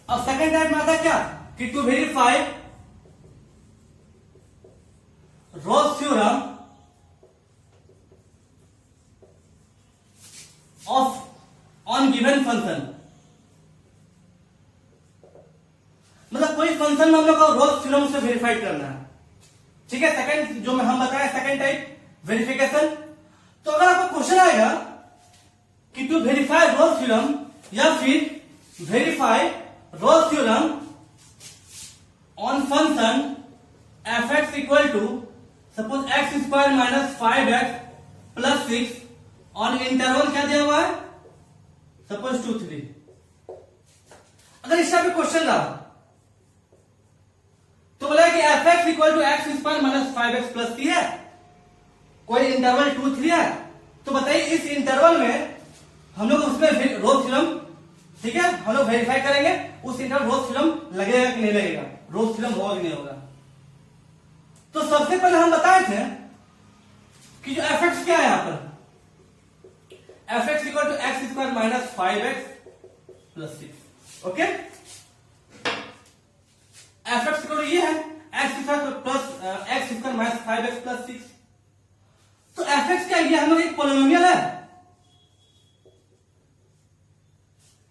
अब सेकंड टाइप में आता है क्या कि to verify Rolle's theorem of on given function, मतलब कोई फंक्शन में हम लोग को रोल्स थ्योरम से वेरीफाई करना है, ठीक है। सेकंड जो हम बताया सेकंड टाइप वेरिफिकेशन। तो अगर आपको क्वेश्चन आएगा कि टू वेरीफाई रोल्स थ्योरम या फिर verify Rolle's theorem on function F x equal to suppose x square minus 5x plus 6 on interval क्या दिया हुआ है, सपोज 2 3। अगर इस टाइप क्वेश्चन रहा तो बोला कि F x equal to x square minus 5x plus 3 है, कोई इंटरवल 2 3 है, तो बताइए इस इंटरवल में हम लोग उसमें रोल्स थ्योरम, ठीक है, हम लोग वेरीफाई करेंगे उस इंटरवल रोल्स थ्योरम लगेगा कि नहीं लगेगा, रोल्स थ्योरम होगा कि नहीं होगा। तो सबसे पहले हम बताए थे कि जो एफ एक्स क्या है यहां पर, F x equal to x square minus 5x plus 6। Okay, F x equal to ये है X square plus X square minus 5x plus 6। तो एफ एक्स क्या है, ये हम लोग एक पोलिनोमियल है,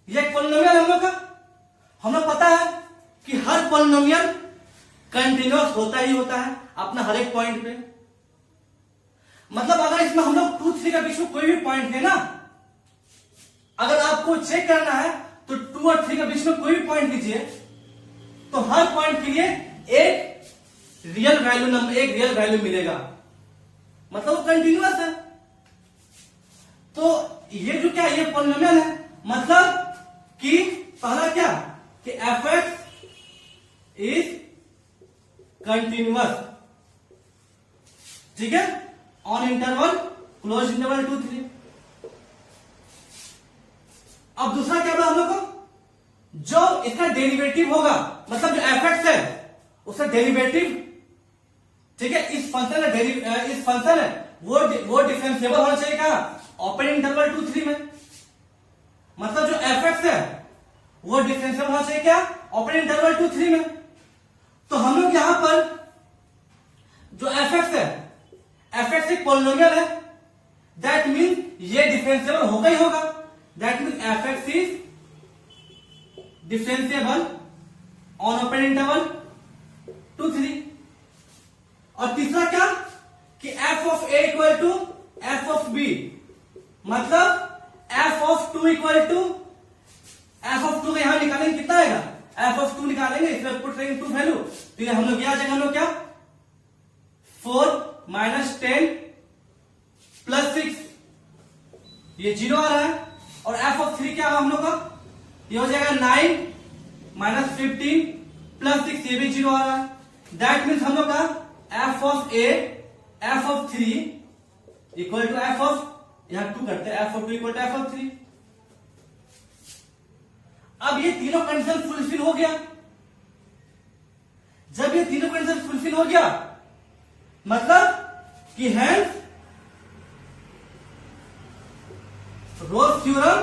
ये एक पोलिनोमियल हम लोग का। हम लोग पता है कि हर पोलिनोमियल कंटिन्यूअस होता ही होता है अपना हर एक पॉइंट पे। मतलब अगर इसमें हम लोग 2 3 के बीच में कोई भी पॉइंट है ना, अगर आपको चेक करना है तो 2 और 3 के बीच में कोई भी पॉइंट लीजिए, तो हर पॉइंट के लिए एक रियल वैल्यू नंबर, एक रियल वैल्यू मिलेगा, मतलब वो कंटिन्यूअस है। तो ये जो क्या है, ये पॉलिनोमियल है, मतलब कि पहला क्या कि एफ एक्स इज कंटिन्यूअस, ठीक है, ऑन इंटरवल क्लोज इंटरवल 2 3। अब दूसरा क्या बोला हम लोग को, जो इसका डेरिवेटिव होगा, मतलब जो एफ एक्स है उसका डेरिवेटिव, ठीक है, इस फंक्शन है वो डिफरेंशिएबल होना चाहिए कहां, ओपन इंटरवल 2 3 में। मतलब जो एफ एक्स है वो डिफरेंशिएबल होना चाहिए क्या, ओपन इंटरवल 2 3 में। तो हम लोग यहां पर जो एफ एक्स है, एफ एक्स एक पॉलिनोमियल है, दैट मीन ये डिफरेंशिएबल होगा ही होगा, that mean f x is differentiable on open interval 2 3। और तीसरा क्या कि F of A equal to F of B, मतलब f of 2 equal to F of 2 का यहां निकालेंगे कितना आएगा, एफ ऑफ 2 निकालेंगे, इसमें पुट करेंगे 2 वैल्यू, तो ये हम लोग क्या आ जाएगा, हम लोग क्या 4 माइनस 10 प्लस 6, ये 0 आ रहा है। और एफ ऑफ 3 क्या होगा हम लोग का, ये हो जाएगा 9 माइनस 15 प्लस 6, ये भी 0 आ रहा है। दैट मीन्स हम लोग का F of A F of 3 equal to F of, यहां 2 करते हैं, F of 2 equal to F of 3। अब ये तीनों कंडीशन फुलफिल हो गया, जब ये तीनों कंडीशन फुलफिल हो गया मतलब कि hence Rolle's theorem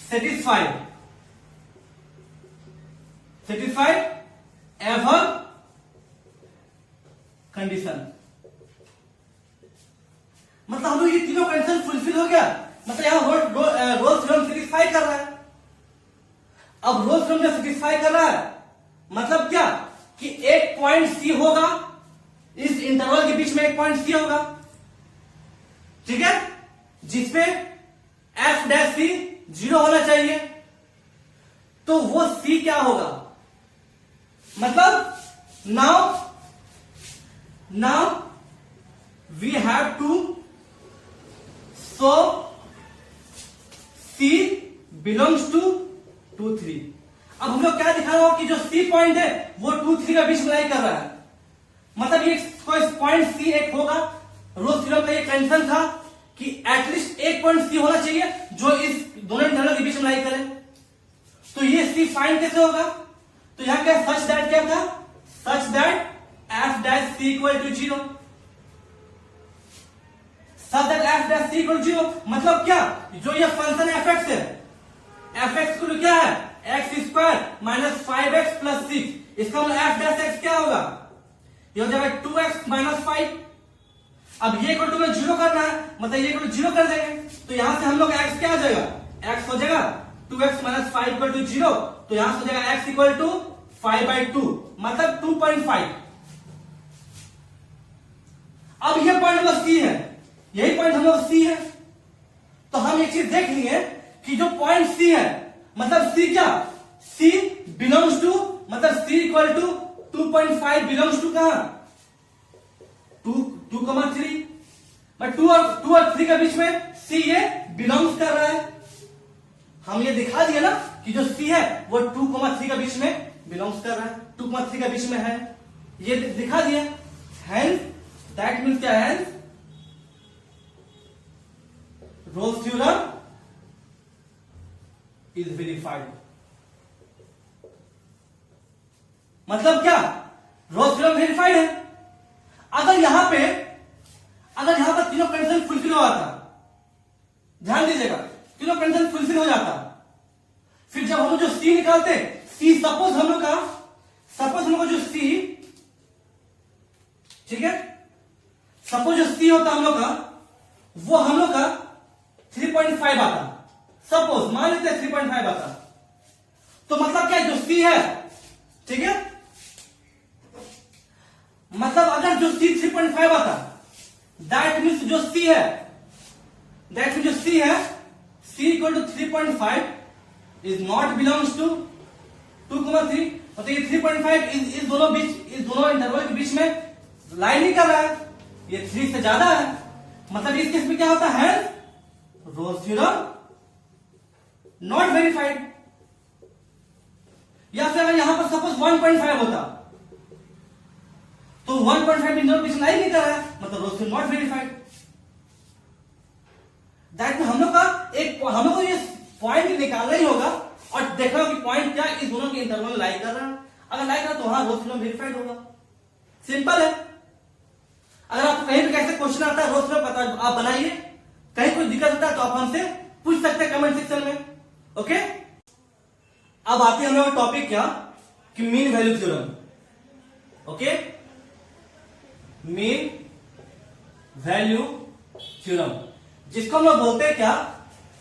satisfied ever condition. मतलब हम लोग ये तीनों कंडीशन फुलफिल हो गया, मतलब यहां रोल्स थ्योरम सेटिस्फाई कर रहा है। अब रोल्स थ्योरम जब सेटिस्फाई कर रहा है मतलब क्या कि एक पॉइंट सी होगा, इस इंटरवल के बीच में एक पॉइंट सी होगा, ठीक है, जिसपे एफ डैश सी 0 होना चाहिए। तो वो सी क्या होगा, मतलब now we have to show C belongs to 2 3। अब हम लोग क्या दिखा रहा हो कि जो सी पॉइंट है वो 2 3 का बीच में लाई कर रहा है, मतलब ये कोई पॉइंट सी एक होगा। रोल्स थ्योरम का ये कंडीशन था कि एटलीस्ट एक पॉइंट सी होना चाहिए जो इस दोनों इंटरवल के बीच में लाई करे। तो ये सी फाइंड कैसे होगा, तो यहां क्या सच दैट क्या था, such that F dash C equal to 0, such that F dash C equal to 0 मतलब क्या, जो ये फंक्शन एफ एक्स है, एफ एक्स को क्या है X square minus 5x plus 6, इसका मतलब एफ डैश एक्स क्या होगा, ये हो जाएगा 2x माइनस 5। अब ये इक्वल टू में 0 करना है, मतलब ये इक्वल टू 0 कर देंगे, तो यहां से हम लोग x क्या आ जाएगा, x हो जाएगा 2x माइनस 5 इक्वल टू 0, तो यहां से हो जाएगा x इक्वल टू 5/2 मतलब 2.5। अब ये पॉइंट हम लोग सी है, यही पॉइंट हम लोग सी है। तो हम एक चीज देख लिए कि जो पॉइंट सी है मतलब सी क्या, सी बिलोंग्स टू, मतलब सी इक्वल टू 2.5 बिलोंग्स टू कहां 2,3, बट 2 और 3 के बीच में सी ये बिलोंग्स कर रहा है। हम ये दिखा दिया ना कि जो सी है वो 2,3 के बीच में बिलोंग्स कर रहा है, 2,3 के बीच में है, ये दिखा दिया। हेंस दैट मीन्स क्या है, रोल्स थ्योरम इज वेरीफाइड। मतलब क्या, रोल्स थ्योरम वेरीफाइड है। अगर यहां पर तीनों कंडीशन फुलफिल हो जाता, ध्यान दीजिएगा, तीनों कंडीशन फुलफिल हो जाता, फिर जब हम जो सी निकालते, सी सपोज हम लोग का जो सी, ठीक है, सपोज जो सी होता हम लोग का, वो हम लोग का 3.5 आता, सपोज मान लेते 3.5 आता, तो मतलब क्या जो सी है, ठीक है, मतलब अगर जो सी 3.5 आता, दैट मीन्स जो सी है, c equal to 3.5 is not belongs to 2,3, मतलब ये 3.5 इस दोनों इंटरवल के बीच में लाइन नहीं कर रहा है, ये 3 से ज्यादा है, मतलब इस केस में क्या होता है, रोल्स थ्योरम नॉट वेरीफाइड। या फिर अगर यहां पर सपोज 1.5 होता, तो 1.5 इंटरवल बीच में लाइन नहीं कर रहा है, मतलब Rolle's theorem not verified. That में हम लोग को ये पॉइंट निकालना ही होगा और देखना होगा कि पॉइंट क्या इस दोनों के इंटरवल में लाई कर रहा है। अगर लाई कर रहा है तो वहां रोल्स थ्योरम वेरीफाइड होगा, सिंपल है। अगर आपको कहीं भी कैसे क्वेश्चन आता है रोल्स थ्योरम पता आप बनाइए, कहीं कोई दिक्कत होता है तो आप हमसे पूछ सकते हैं कमेंट सेक्शन में, ओके। अब आते हैं हम लोग टॉपिक क्या कि mean value theorem, okay, mean value theorem, जिसको हम लोग बोलते हैं क्या,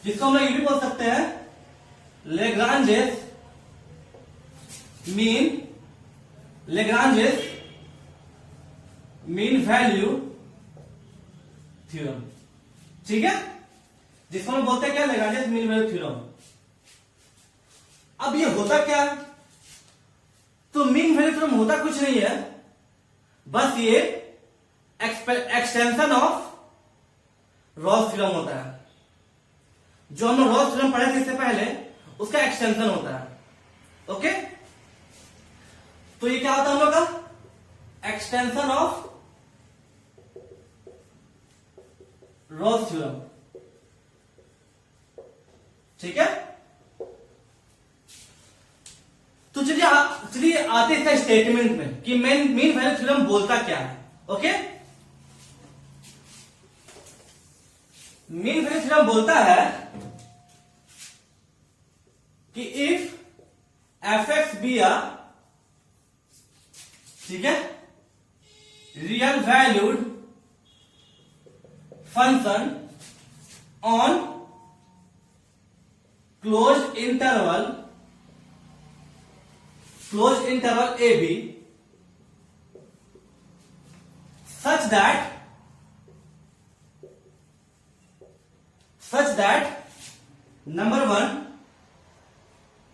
जिसको हम लोग ये भी बोल सकते हैं लेग्रांजेस मीन वैल्यू थ्योरम, ठीक है, जिसको हम बोलते हैं क्या, लेग्रांजेस मीन वैल्यू थ्योरम। अब ये होता क्या है, तो मीन वैल्यू थ्योरम होता कुछ नहीं है, बस ये एक्सटेंशन ऑफ रॉल्स थ्योरम होता है। जो हम लोग रॉल्स थ्योरम पढ़े थे इससे पहले, उसका एक्सटेंशन होता है, ओके। तो ये क्या होता है हम लोग का, एक्सटेंशन ऑफ रॉल्स थ्योरम, ठीक है। तो चलिए आते हैं स्टेटमेंट में कि मीन वैल्यू थ्योरम बोलता क्या है। ओके, मीन वैल्यू थ्योरम बोलता है कि if F X be a, ठीक है, real valued function on closed interval a b such that number 1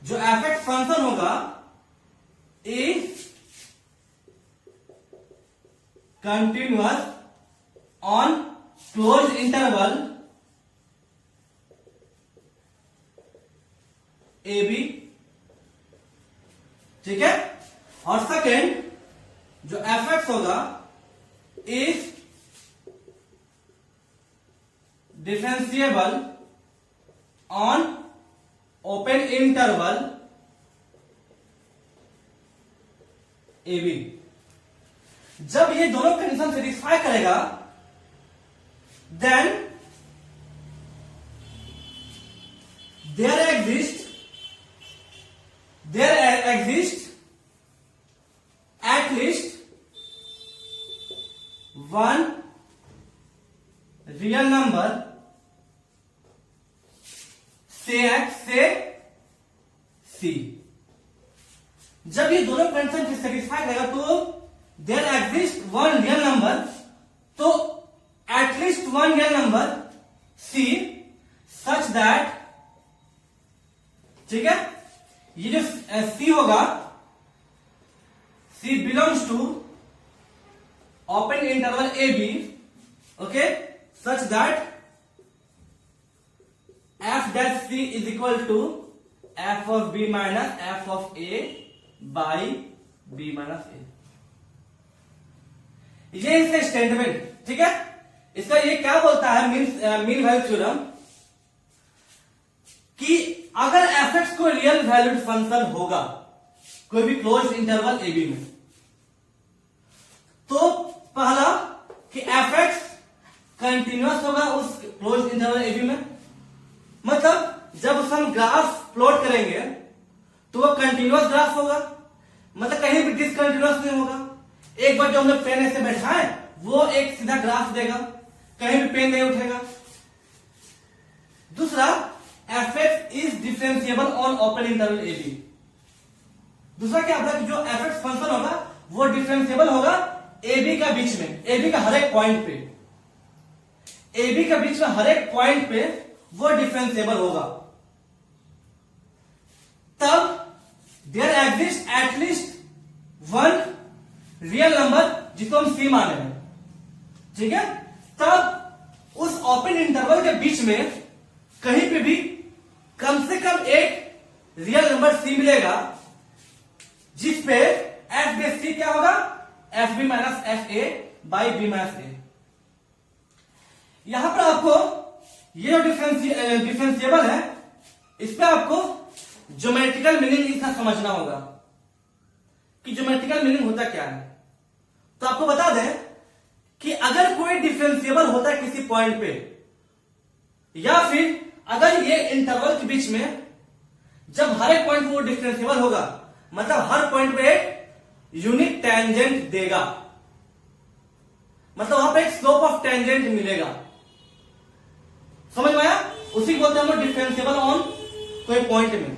जो एफ एक्स फंक्शन होगा is continuous on close interval A B, ठीक है। और सेकेंड जो एफ एक्स होगा is differentiable on open interval A B. जब ये दोनों कंडीशन सेटिस्फाई करेगा then there exist at least one real number say x say c। जब ये दोनों कंडीशन सेटिस्फाई करेगा तो there exist one real number, तो at least one real number c such that, ठीक है, ये जो c होगा C belongs to open interval AB, okay, such that f dash C is equal to f of B minus f of A by B minus A। ये इसका statement, ठीक है। इसका ये क्या बोलता है मीन वैल्यू थ्योरम कि अगर एफ एक्स को रियल वैल्यूड फंक्शन होगा कोई भी क्लोज इंटरवल ए बी में, तो पहला कि एफ एक्स कंटिन्यूअस होगा उस क्लोज इंटरवल ए बी में, मतलब जब उस हम ग्राफ प्लॉट करेंगे तो वो कंटिन्यूअस ग्राफ होगा, मतलब कहीं भी डिसकंटिन्यूअस नहीं होगा। एक बार जो हमने पेन ऐसे बैठाए वो एक सीधा ग्राफ देगा, कहीं भी पेन नहीं उठेगा। दूसरा, F x is differentiable on open interval A B. दूसरा क्या होगा कि जो एफ एक्स फंक्शन होगा वो डिफरेंशिएबल होगा ए बी का बीच में, ए बी का हर एक पॉइंट पे, ए बी का बीच में हर एक पॉइंट पे वो डिफरेंशिएबल होगा। तब there exist at least one real number जिसको हम सी माने हैं, ठीक है। तब उस ओपन इंटरवल के बीच में कहीं पे भी कम से कम एक रियल नंबर सी मिलेगा जिसपे एफ बेस सी क्या होगा, f b minus f a by b minus a. यहां पर आपको ये जो डिफरेंशिएबल है इस पे आपको ज्योमेट्रिकल मीनिंग इसका समझना होगा कि ज्योमेट्रिकल मीनिंग होता क्या है। तो आपको बता दें कि अगर कोई डिफरेंशिएबल होता है किसी पॉइंट पे, या फिर अगर ये इंटरवल के बीच में जब हर एक पॉइंट वो डिफरेंशिएबल होगा, मतलब हर पॉइंट पे एक यूनिक टेंजेंट देगा, मतलब वहां पे एक स्लोप ऑफ टेंजेंट मिलेगा। समझ में आया? उसी को बोलते हैं हम डिफरेंशिएबल ऑन कोई पॉइंट में।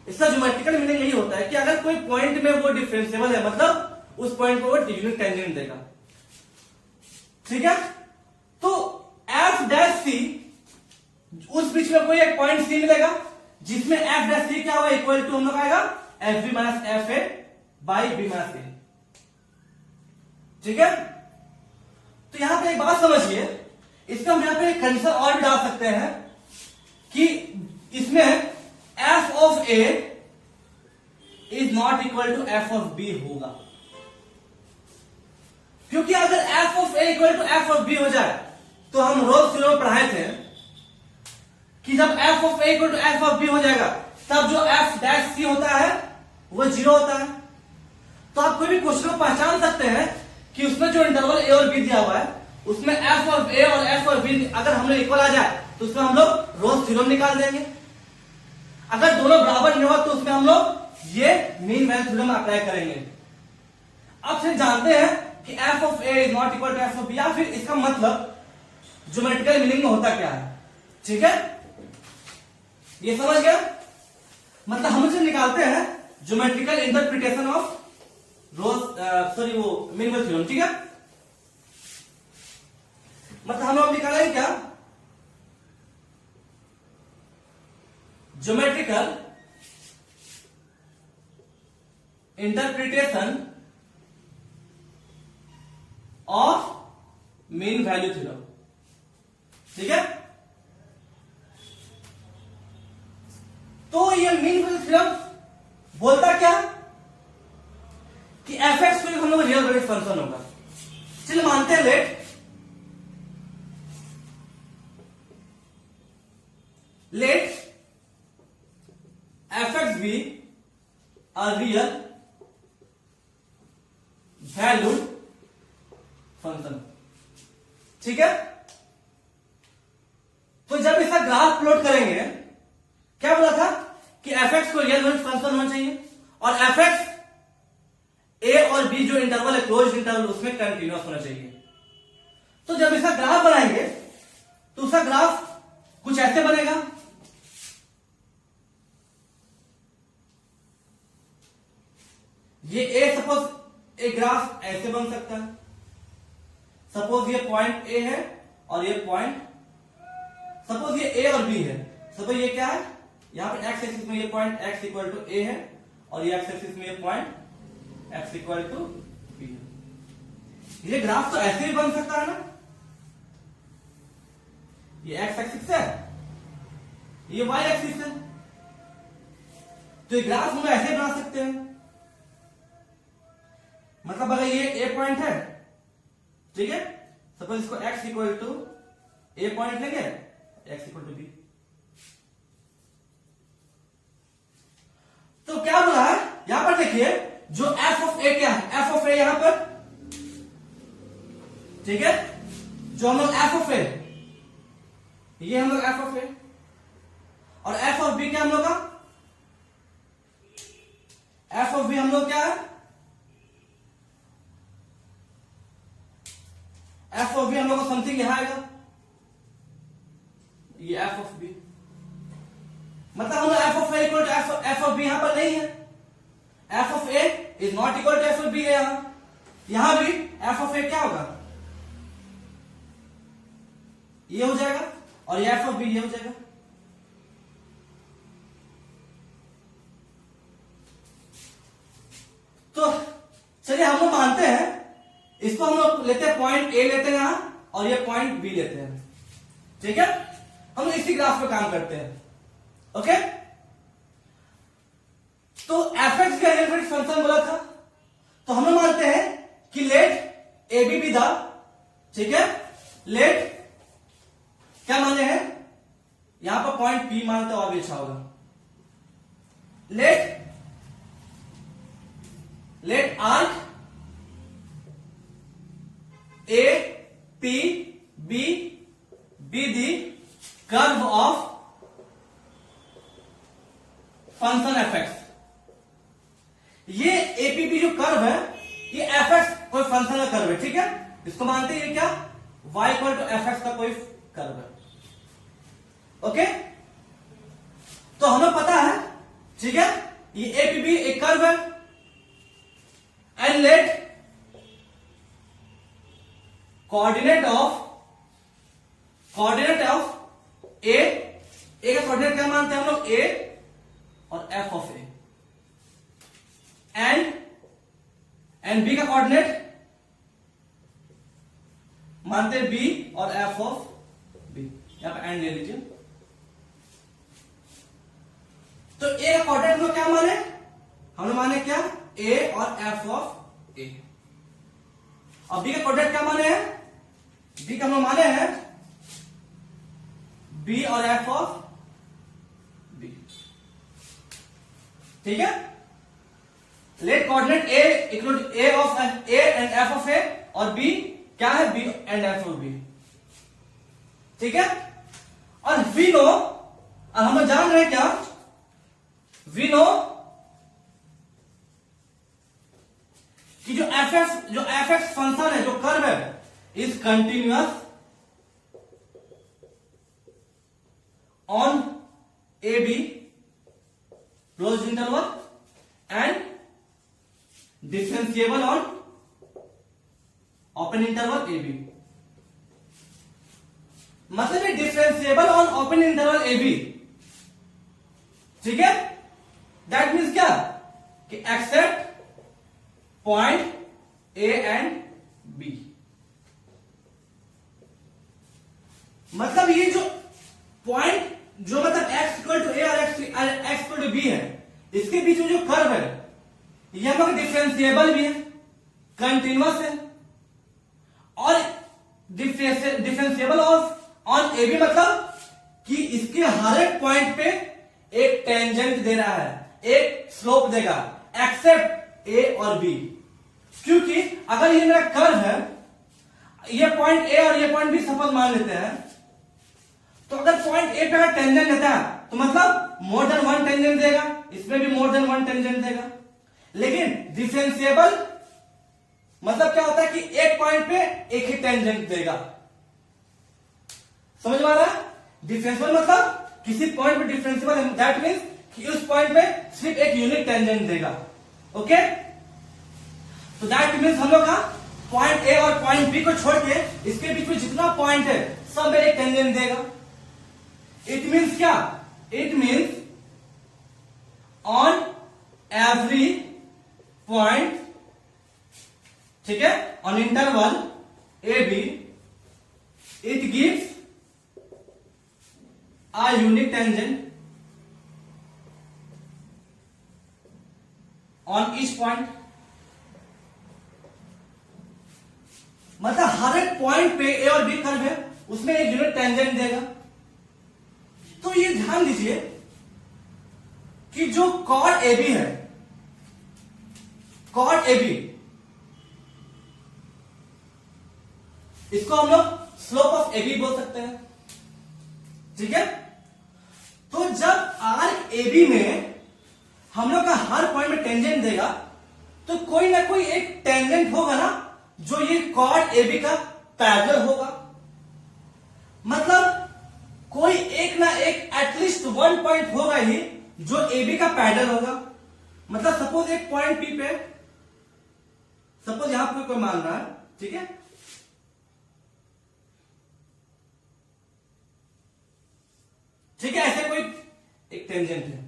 इसका ज्योमेट्रिकल मीनिंग यही होता है कि अगर कोई पॉइंट में वो डिफरेंशिएबल है, मतलब उस पॉइंट पे वो यूनिक टेंजेंट देगा, ठीक है। तो एफ डैश सी, उस बीच में कोई एक पॉइंट सी मिलेगा जिसमें एफ डैश सी क्या होगा, इक्वल टू हम लोग आएगा f b minus f a by b minus a, ठीक है। तो यहां पे एक बात समझिए, इसमें हम यहां पे कंडीशन और भी डाल सकते हैं कि इसमें F of A is not equal to F of B होगा, क्योंकि अगर F of A equal to F of B हो जाए तो हम रोल्स थ्योरम में पढ़ाए थे कि जब F of A equal to F of B हो जाएगा तब जो एफ डैश सी होता है वो जीरो होता है, तो आप कोई भी क्वेश्चन को पहचान सकते हैं कि उसमें जो इंटरवल ए और बी दिया हुआ है उसमें एफ ऑफ ए और एफ ऑफ बी अगर हम लोग इक्वल आ जाए तो उसमें हम लोग रोल्स थ्योरम निकाल देंगे। अगर दोनों बराबर नहीं होगा तो उसमें हम लोग ये मीन वैल्यू थ्योरम अप्लाई करेंगे। अब फिर जानते हैं कि F of A is not equal to F of B, या फिर इसका मतलब ज्योमेट्रिकल मीनिंग में होता क्या है। ठीक है, ये समझ गया। मतलब हम इसे निकालते हैं ज्योमेट्रिकल इंटरप्रिटेशन ऑफ वो मीन वैल्यू थ्योरम। ठीक है, मतलब हम लोग निकालेंगे क्या, geometrical interpretation of mean value theorem. ठीक है, तो ये मीन वैल्यू थ्योरम बोलता क्या कि एफ एक्स को हम लोग रियल वैल्यूड फंक्शन होगा। चलिए मानते हैं let F X be a real valued function. ठीक है, तो जब इसका ग्राफ प्लॉट करेंगे, क्या बोला था कि एफ एक्स को रियल वैल्यूड फंक्शन होना चाहिए और एफ एक्स ए और बी जो इंटरवल है क्लोज इंटरवल उसमें कंटिन्यूअस होना चाहिए। तो जब इसका ग्राफ बनाएंगे तो उसका ग्राफ कुछ ऐसे बनेगा। ये ए सपोज एक ग्राफ ऐसे बन सकता है। सपोज ये पॉइंट ए है और ये पॉइंट, सपोज ये ए और बी है। सपोज ये क्या है, यहां पर एक्स एक्सिस में ये point x equal to a है और ये एक्स एक्सिस में ये point x equal to b है। ये ग्राफ तो ऐसे भी बन सकता है ना, ये एक्स एक्सिस है, ये वाई एक्सिस है, तो ये ग्राफ हम ऐसे बना सकते हैं। मतलब अगर ये ए पॉइंट है, ठीक है, सपोज इसको x equal to a point लेंगे, x इक्वल टू बी। तो क्या बोला है यहां पर, देखिए जो f ऑफ ए क्या है, f ऑफ ए यहां पर, ठीक है, जो हम लोग f ऑफ ए, ये हम लोग f ऑफ ए और f ऑफ बी क्या हम लोग का, f ऑफ बी हम लोग क्या है, एफ ऑफ बी हम लोग को समथिंग यहां आएगा, ये एफ ऑफ बी। मतलब हम लोग f of A equal to F of b यहां पर नहीं है, f of A is not equal to F of b है। यहां भी एफ ऑफ ए क्या होगा, ये हो जाएगा और ये एफ ऑफ बी ये हो जाएगा। तो चलिए हम लोग मानते हैं, इसको हम लोग लेते हैं पॉइंट ए लेते हैं यहां और ये पॉइंट बी लेते हैं। ठीक है, हम इसी ग्राफ पे काम करते हैं। ओके, तो एफ एक्स का रियल फंक्शन बोला था, तो हम लोग मानते हैं कि let a b be the, ठीक है, लेट क्या माने हैं, यहां पर पॉइंट पी मानते हो और भी अच्छा होगा। Let arc a p b be the curve of function F x. ये एपीबी जो कर्व है ये एफ एक्स कोई फंक्शन का कर्व है। ठीक है, इसको मानते हैं क्या, y equal to f x का कोई कर्व है। ओके, तो हमें पता है, ठीक है, ये एपीबी एक कर्व है and let coordinate of a का कोऑर्डिनेट क्या मानते हैं हम लोग, ए और F of a, and b का कोऑर्डिनेट मानते हैं बी और एफ ऑफ बी। यहां पर एंड ले लीजिए। तो ए का कोऑर्डिनेट में क्या माने, हमने माने क्या, ए और एफ ऑफ ए, और बी का कोऑर्डिनेट क्या माने हैं, बी का हम माने हैं बी और एफ ऑफ बी। ठीक है, let coordinate a equal to a of a and f of a और बी क्या है, b and f of b. ठीक है, और वी नो, और हम लोग जान रहे हैं क्या, वी नो कि जो एफ एक्स फंक्शन है, जो कर्व है, is continuous on a b close interval and differentiable on open interval A b. मतलब ये differentiable on open interval A B. ठीक है, दैट मीन्स क्या कि except point a and b. मतलब ये जो पॉइंट जो मतलब x इक्वल टू ए और x इक्वल टू बी है, इसके बीच में जो कर्व है ये हम लोग डिफरेंशिएबल भी है, कंटिन्यूअस है और डिफरेंशिएबल ऑन ए बी, मतलब कि इसके हर एक पॉइंट पे एक टेंजेंट दे रहा है, एक स्लोप देगा एक्सेप्ट ए और बी। क्योंकि अगर ये मेरा कर्व है, ये पॉइंट ए और ये पॉइंट बी सपोज मान लेते हैं, तो अगर पॉइंट ए पे अगर टेंजेंट देता है तो मतलब मोर देन वन टेंजेंट देगा, इसमें भी मोर देन वन टेंजेंट देगा। लेकिन डिफरेंशिएबल मतलब क्या होता है कि एक पॉइंट पे एक ही टेंजेंट देगा। समझ में आ रहा है? डिफरेंशिएबल मतलब किसी पॉइंट पे डिफरेंशिएबल, दैट मींस कि उस पॉइंट पे सिर्फ एक यूनिक टेंजेंट देगा। ओके, तो दैट मींस हम लोग का पॉइंट ए और पॉइंट बी को छोड़ के इसके बीच में जितना पॉइंट है सब में एक टेंजेंट देगा। इट मीन्स क्या, it means on every point, ठीक है, on interval A B it gives a unique tangent on each point। मतलब हर एक पॉइंट पे ए और बी कर्व है, उसमें एक यूनिट टेंजेंट देगा। तो ये ध्यान दीजिए कि जो कॉर्ड ए बी है, कॉर्ड ए बी, इसको हम लोग स्लोप ऑफ ए बी बोल सकते हैं। ठीक है, तो जब आर्क ए बी में हम लोग का हर पॉइंट में टेंजेंट देगा, तो कोई ना कोई एक टेंजेंट होगा ना जो ये कॉर्ड ए बी का पैरेलल होगा। मतलब कोई एक ना एक एटलीस्ट वन पॉइंट होगा ही जो ए बी का पैरेलल होगा। मतलब सपोज एक पॉइंट पी पे, सपोज यहां पर कोई मान रहा है, ठीक है, ठीक है, ऐसे कोई एक टेंजेंट है,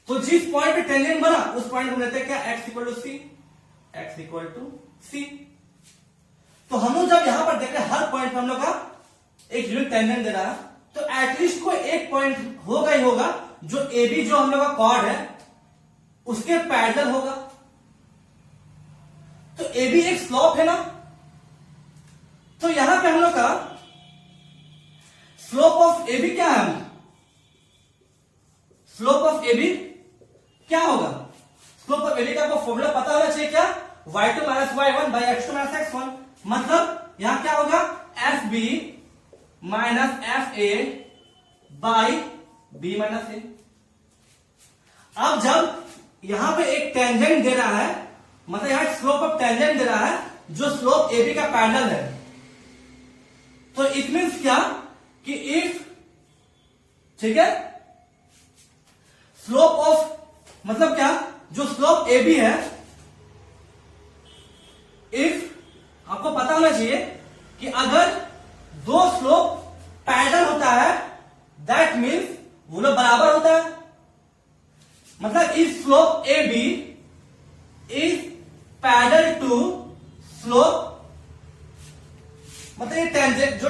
तो जिस पॉइंट पे टेंजेंट बना उस पॉइंट को लेते हैं क्या, x equal to c, x equal to c. तो हम लोग जब यहां पर देख रहे हैं हर पॉइंट पे हम लोग का एक यूनिट टेंजेंट दे रहा है, तो एटलीस्ट कोई एक पॉइंट होगा ही होगा जो ए बी जो हम लोग का कॉर्ड है उसके पैरेलल होगा। तो ए बी एक स्लोप है ना, तो यहां पे हम लोग का स्लोप ऑफ ए बी क्या है, स्लोप ऑफ ए बी क्या होगा, स्लोप ऑफ ए बी का आपको फॉर्मूला पता होना चाहिए क्या, y2 minus y1 by x2 minus x1। मतलब यहां क्या होगा, f b minus f a by b minus a. अब जब यहां पे एक टेंजेंट दे रहा है, मतलब यहां स्लोप ऑफ टेंजेंट दे रहा है जो स्लोप ए बी का पैरेलल है, तो इट मींस क्या कि इफ, ठीक है, स्लोप ऑफ मतलब क्या, जो स्लोप ए बी है, इफ आपको पता होना चाहिए कि अगर दो स्लोप पैरेलल होता है दैट मीन्स वो लोग बराबर होता है। मतलब if slope a b is parallel to slope, मतलब ये टेंजेंट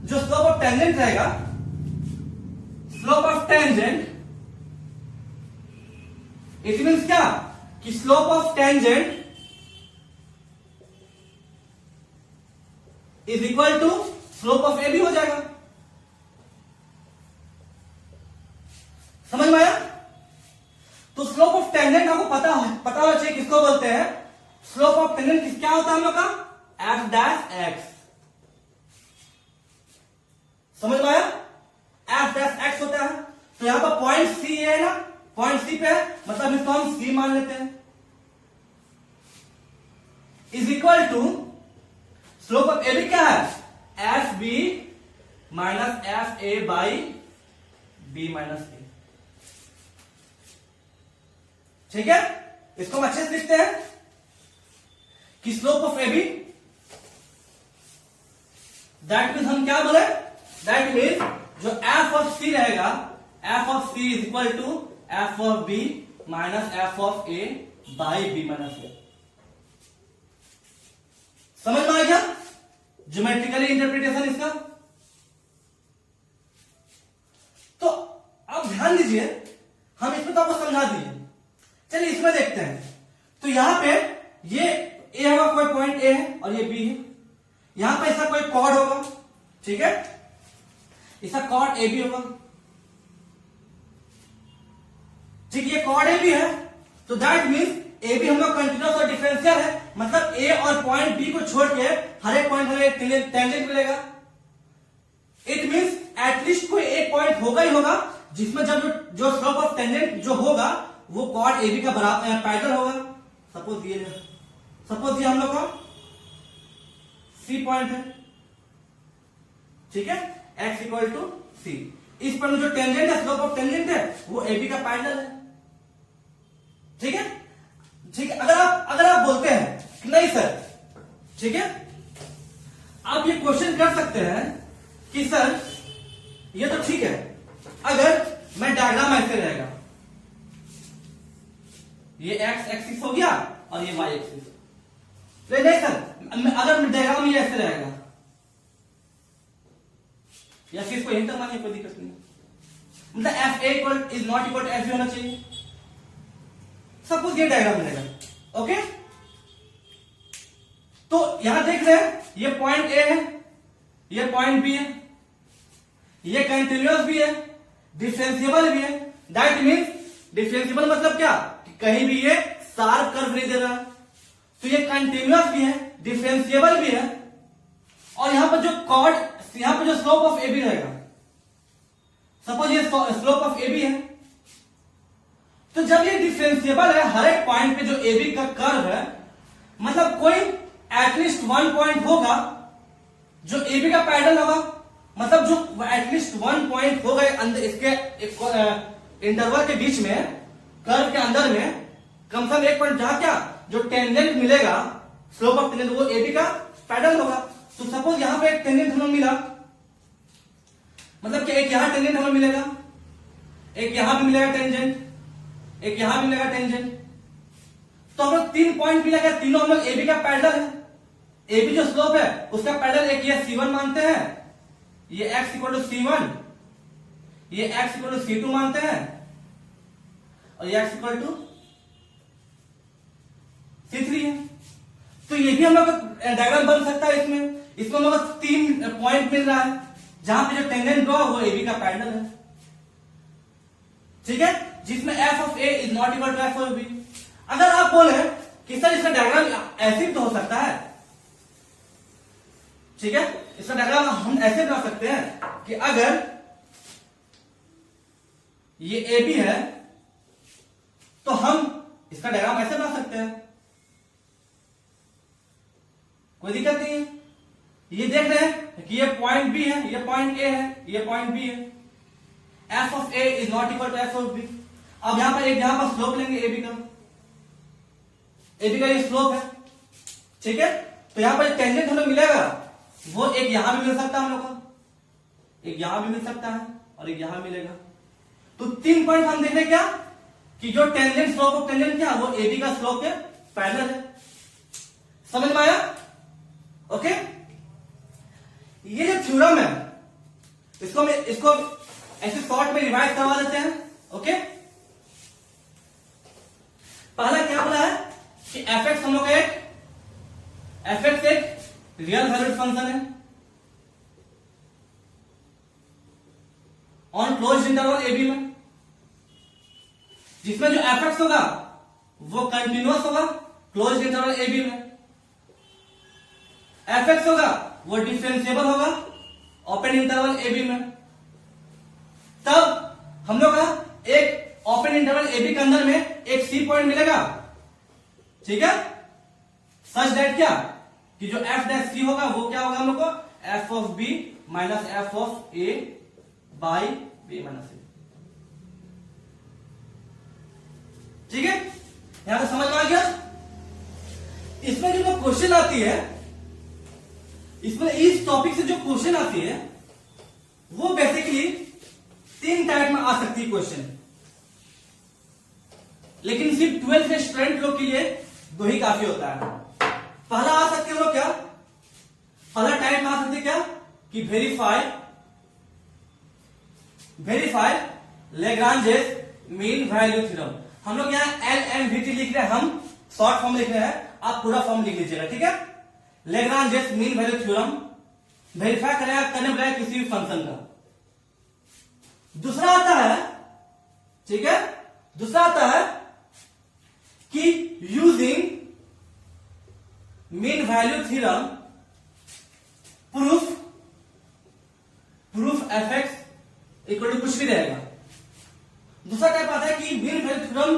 जो स्लोप ऑफ टेंजेंट रहेगा, slope of tangent, it means क्या कि slope of tangent is equal to slope of a b हो जाएगा। समझ में आया? तो स्लोप होता है हम लोग का एफ डैश एक्स, समझ में आया? एफ डैश एक्स होता है। तो यहां पर पॉइंट सी है ना, पॉइंट सी पे है, मतलब इसको हम सी मान लेते हैं, is equal to slope of a b क्या है, f b minus f a by b minus a. ठीक है, इसको हम अच्छे से लिखते हैं कि slope of a b, that means हम क्या बोले, दैट मीन्स जो एफ ऑफ सी रहेगा, f of c is equal to F of b minus F of a by b minus a. समझ में आ गया ज्योमेट्रिकली इंटरप्रिटेशन इसका? तो अब ध्यान दीजिए, हम इसमें तो आपको समझा दिए, चलिए इसमें देखते हैं। तो यहां पे ये ए होगा, कोई पॉइंट ए है और ये बी है, यहां पे इसका कोई कॉर्ड होगा, ठीक है, इसका कॉर्ड ए बी होगा, ठीक, ये कॉर्ड ए बी है। तो दैट मीन्स ए बी हम लोग कंटिन्यूअस और डिफरेंशियल है, मतलब ए और पॉइंट बी को छोड़ के हर एक पॉइंट हमें टेंजेंट मिलेगा। इट मीन्स एटलीस्ट कोई एक पॉइंट होगा ही होगा जिसमें जब जो स्लोप ऑफ टेंजेंट जो होगा वो कॉर्ड ए बी का बराबर पैरेलल होगा। सपोज ये हम लोग का सी पॉइंट है, ठीक है, एक्स इक्वल टू सी, इस पर जो टेंजेंट है, स्लोप ऑफ टेंजेंट है, वो ए बी का पैरेलल है। ठीक है, ठीक है, अगर आप बोलते हैं कि नहीं सर, ठीक है, आप ये क्वेश्चन कर सकते हैं कि सर ये तो ठीक है, अगर मैं डायग्राम ऐसे रहेगा, ये एक्स एक्सिस हो गया और ये वाई एक्सिस, नहीं सर, अगर डायग्राम ये ऐसे रहेगा, या फिर इसको इंटर मानिए, कोई दिक्कत नहीं, मतलब f A equal is not equal to F b होना चाहिए। सपोज ये डायग्राम रहेगा, ओके, तो यहां देख रहे हैं ये पॉइंट ए है, ये पॉइंट बी है, ये कंटिन्यूअस भी है, डिफरेंशिएबल भी है। दैट मीन्स डिफरेंशिएबल मतलब क्या, कि कहीं भी ये शार्प कर्व नहीं दे रहा, तो ये कंटिन्यूअस भी है, डिफरेंशिएबल भी है, और यहां पर जो कॉर्ड, यहां पर जो स्लोप ऑफ ए बी रहेगा, सपोज ये स्लोप ऑफ ए बी है, तो जब ये डिफरेंशिएबल है, हर एक पॉइंट पे जो ए बी का कर्व है, मतलब कोई एटलीस्ट वन पॉइंट होगा जो ए बी का पैरेलल होगा, मतलब जो एटलीस्ट वन पॉइंट होगा अंदर इसके इंटरवल के बीच में, कर्व के अंदर में कम से कम एक पॉइंट, जहां क्या जो टेंजेंट मिलेगा, स्लोप ऑफ टेंजेंट, वो ए बी का पैरेलल होगा। तो सपोज यहां पे एक टेंजेंट हमें मिला, मतलब कि एक यहां टेंजेंट हमें मिलेगा, एक यहां भी मिलेगा टेंजेंट, एक यहां भी मिलेगा टेंजेंट, तो हम लोग 3 पॉइंट मिलेगा, तीनों हम लोग ए बी का पैरेलल है, ए बी जो स्लोप है उसका पैरेलल एक ये C1 मानते हैं, ये x इक्वल टू C1, ये x इक्वल टू C2 मानते हैं, और ये x इक्वल टू C3 है। तो ये भी हम लोग का डायग्राम बन सकता है, इसमें हम लोग को 3 पॉइंट मिल रहा है जहां पे जो टेंजेंट ड्रॉ वो ए बी का पैरेलल है, ठीक है, जिसमें f of A is not equal to F of b. अगर आप बोले कि सर इसका डायग्राम ऐसे भी तो हो सकता है, ठीक है, इसका डायग्राम हम ऐसे बना सकते हैं कि अगर ये ए बी है तो हम इसका डायग्राम ऐसे बना सकते हैं, कोई दिक्कत नहीं है। ये देख रहे हैं कि ये पॉइंट बी है, ये पॉइंट ए है, ये पॉइंट बी है, f of A is not equal to F of b. अब यहां पर स्लोप लेंगे ए बी का ये स्लोप है, ठीक है, तो यहां पर टेंजेंट हमें मिलेगा, वो एक यहां भी मिल सकता है हम लोग को, एक यहां भी मिल सकता है और एक यहां मिलेगा। तो 3 पॉइंट हम देख रहे क्या, कि जो टेंजेंट स्लोप ऑफ टेंजेंट क्या, वो ए बी का स्लोप के पैरेलल है। समझ में आया? ओके, ये जो थ्योरम है इसको ऐसे शॉर्ट में रिवाइज करवा देते हैं। ओके, पहला क्या बोला है कि एफ एक्स हम लोग का एक रियल वैल्यूड फंक्शन है on closed interval A B में, जिसमें जो एफ एक्स होगा वो कंटिन्यूअस होगा क्लोज्ड इंटरवल ए बी में। एफ एक्स होगा वो डिफरेंशिएबल होगा ओपन इंटरवल ए बी में। तब हम लोग का एक ओपन इंटरवल ए बी के अंदर में एक सी पॉइंट मिलेगा, ठीक है, सच दैट क्या कि जो एफ डैश सी होगा वो क्या होगा हम लोग को f of b minus F of a by b minus a. ठीक है, यहां तक समझ में आ गया। इसमें जो क्वेश्चन आती है, इसमें इस टॉपिक से जो क्वेश्चन आती है वो बेसिकली 3 टाइप में आ सकती है क्वेश्चन, लेकिन सिर्फ 12th के स्टूडेंट लोग के लिए 2 ही काफी होता है। पहला आ सकते हो क्या, पहला टाइप में आ सकते क्या कि verify Lagrange's mean value theorem. हम लोग यहाँ LMVT लिख रहे हैं, हम शॉर्ट फॉर्म लिख रहे हैं, आप पूरा फॉर्म लिख लीजिएगा, ठीक है। Lagrange's mean value theorem verify करने बुलाया किसी भी फंक्शन का। दूसरा आता है, ठीक है, दूसरा आता है कि using mean value theorem proof f x equal to कुछ भी रहेगा। दूसरा टाइप आता है कि मीन वैल्यू थ्योरम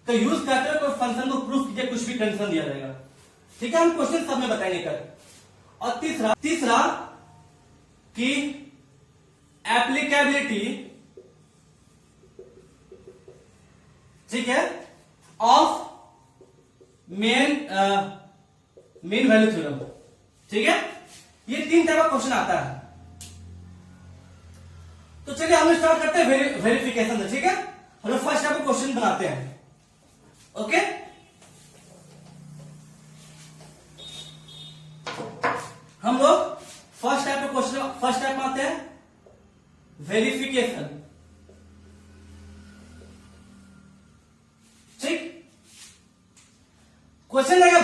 का यूज करते हुए कोई फंक्शन को प्रूफ कीजिए, कुछ भी कंडीशन दिया जाएगा, ठीक है, हम क्वेश्चन सब में बताएंगे कर। और तीसरा कि एप्लीकेबिलिटी, ठीक है, ऑफ मेन वैल्यू थ्योरम, ठीक है। ये 3 टाइप का क्वेश्चन आता है। तो चलिए हम स्टार्ट करते हैं वेरिफिकेशन से, ठीक है। हम लोग फर्स्ट टाइप का क्वेश्चन बनाते हैं, ओके। हम लोग फर्स्ट टाइप में आते हैं वेरिफिकेशन, ठीक। क्वेश्चन रहेगा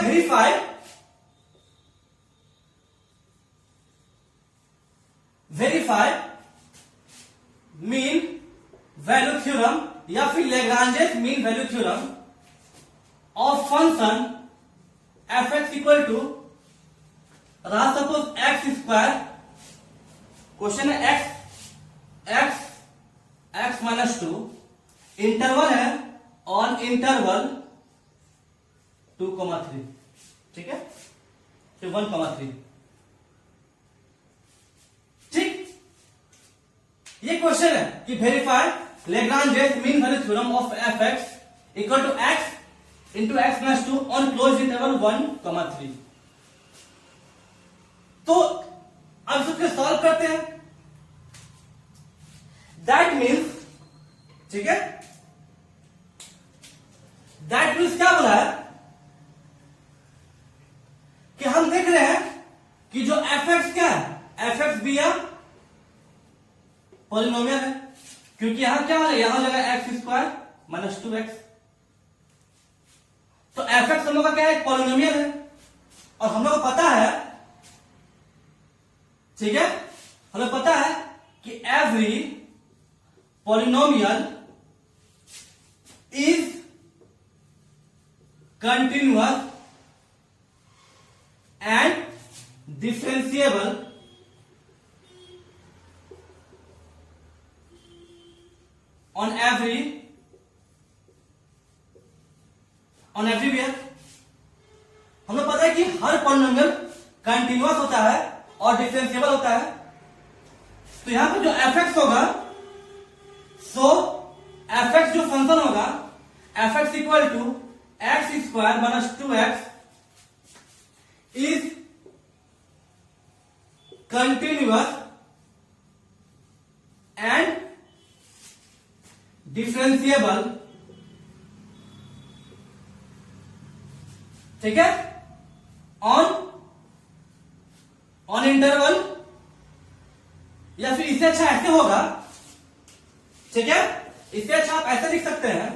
वेरीफाई मीन वैल्यू थ्योरम या फिर Lagrange's mean value theorem of function F x equal to, suppose x square, question है एक्स माइनस 2, इंटरवल है ऑन इंटरवल 2,3, ठीक है, फिर 1,3, ठीक। ये क्वेश्चन है कि verify Lagrange's mean value theorem of F x equal to x into x minus 2 on close interval 1,3। तो अब इसको सॉल्व करते हैं। दैट मीन्स, ठीक है, दैट मीन्स क्या बोला है कि हम देख रहे हैं कि जो एफ एक्स क्या है, एफ एक्स भी या पॉलिनोमियल है, क्योंकि यहां क्या है, यहां लगा एक्स स्क्वायर माइनस 2x। तो एफ एक्स हम लोग का क्या है, पॉलिनोमियल है, और हम लोग को पता है, ठीक है, हमें पता है कि every polynomial is continuous and differentiable on everywhere. हम लोग पता है कि हर पॉलिनोमियल कंटिन्यूअस होता है और डिफरेंशिएबल होता है। तो यहां पर जो एफ एक्स होगा, सो एफ एक्स जो फंक्शन होगा, f x equal to x square minus 2x is continuous and differentiable, ठीक है, ऑन इंटरवल, या फिर इससे अच्छा ऐसे होगा, ठीक है, इससे अच्छा आप ऐसे लिख सकते हैं,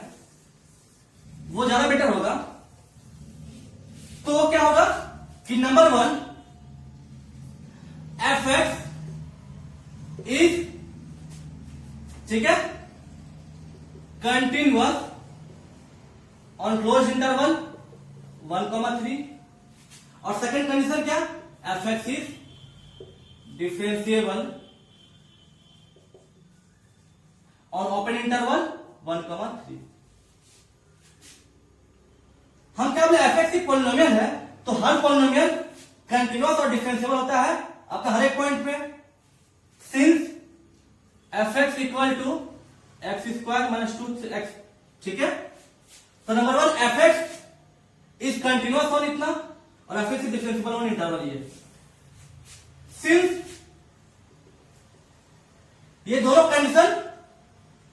वो ज्यादा बेटर होगा। तो क्या होगा कि नंबर 1 एफ एक्स इज, ठीक है, कंटिन्यूअस ऑन क्लोज इंटरवल 1,3। और सेकेंड कंडीशन क्या, एफ एक्स इज डिफरेंशिएबल और ओपन इंटरवल 1,3। हम क्या बोले, एफ एक्स पॉलिनोमियल है तो हर पॉलिनोमियल कंटिन्यूअस और डिफरेंशिएबल होता है आपका हर एक पॉइंट पे। Since f x equal to x square minus 2x, ठीक है। तो number 1 f x is continuous on इतना और f x is differentiable on interval ये। सिंस ये दोनों कंडीशन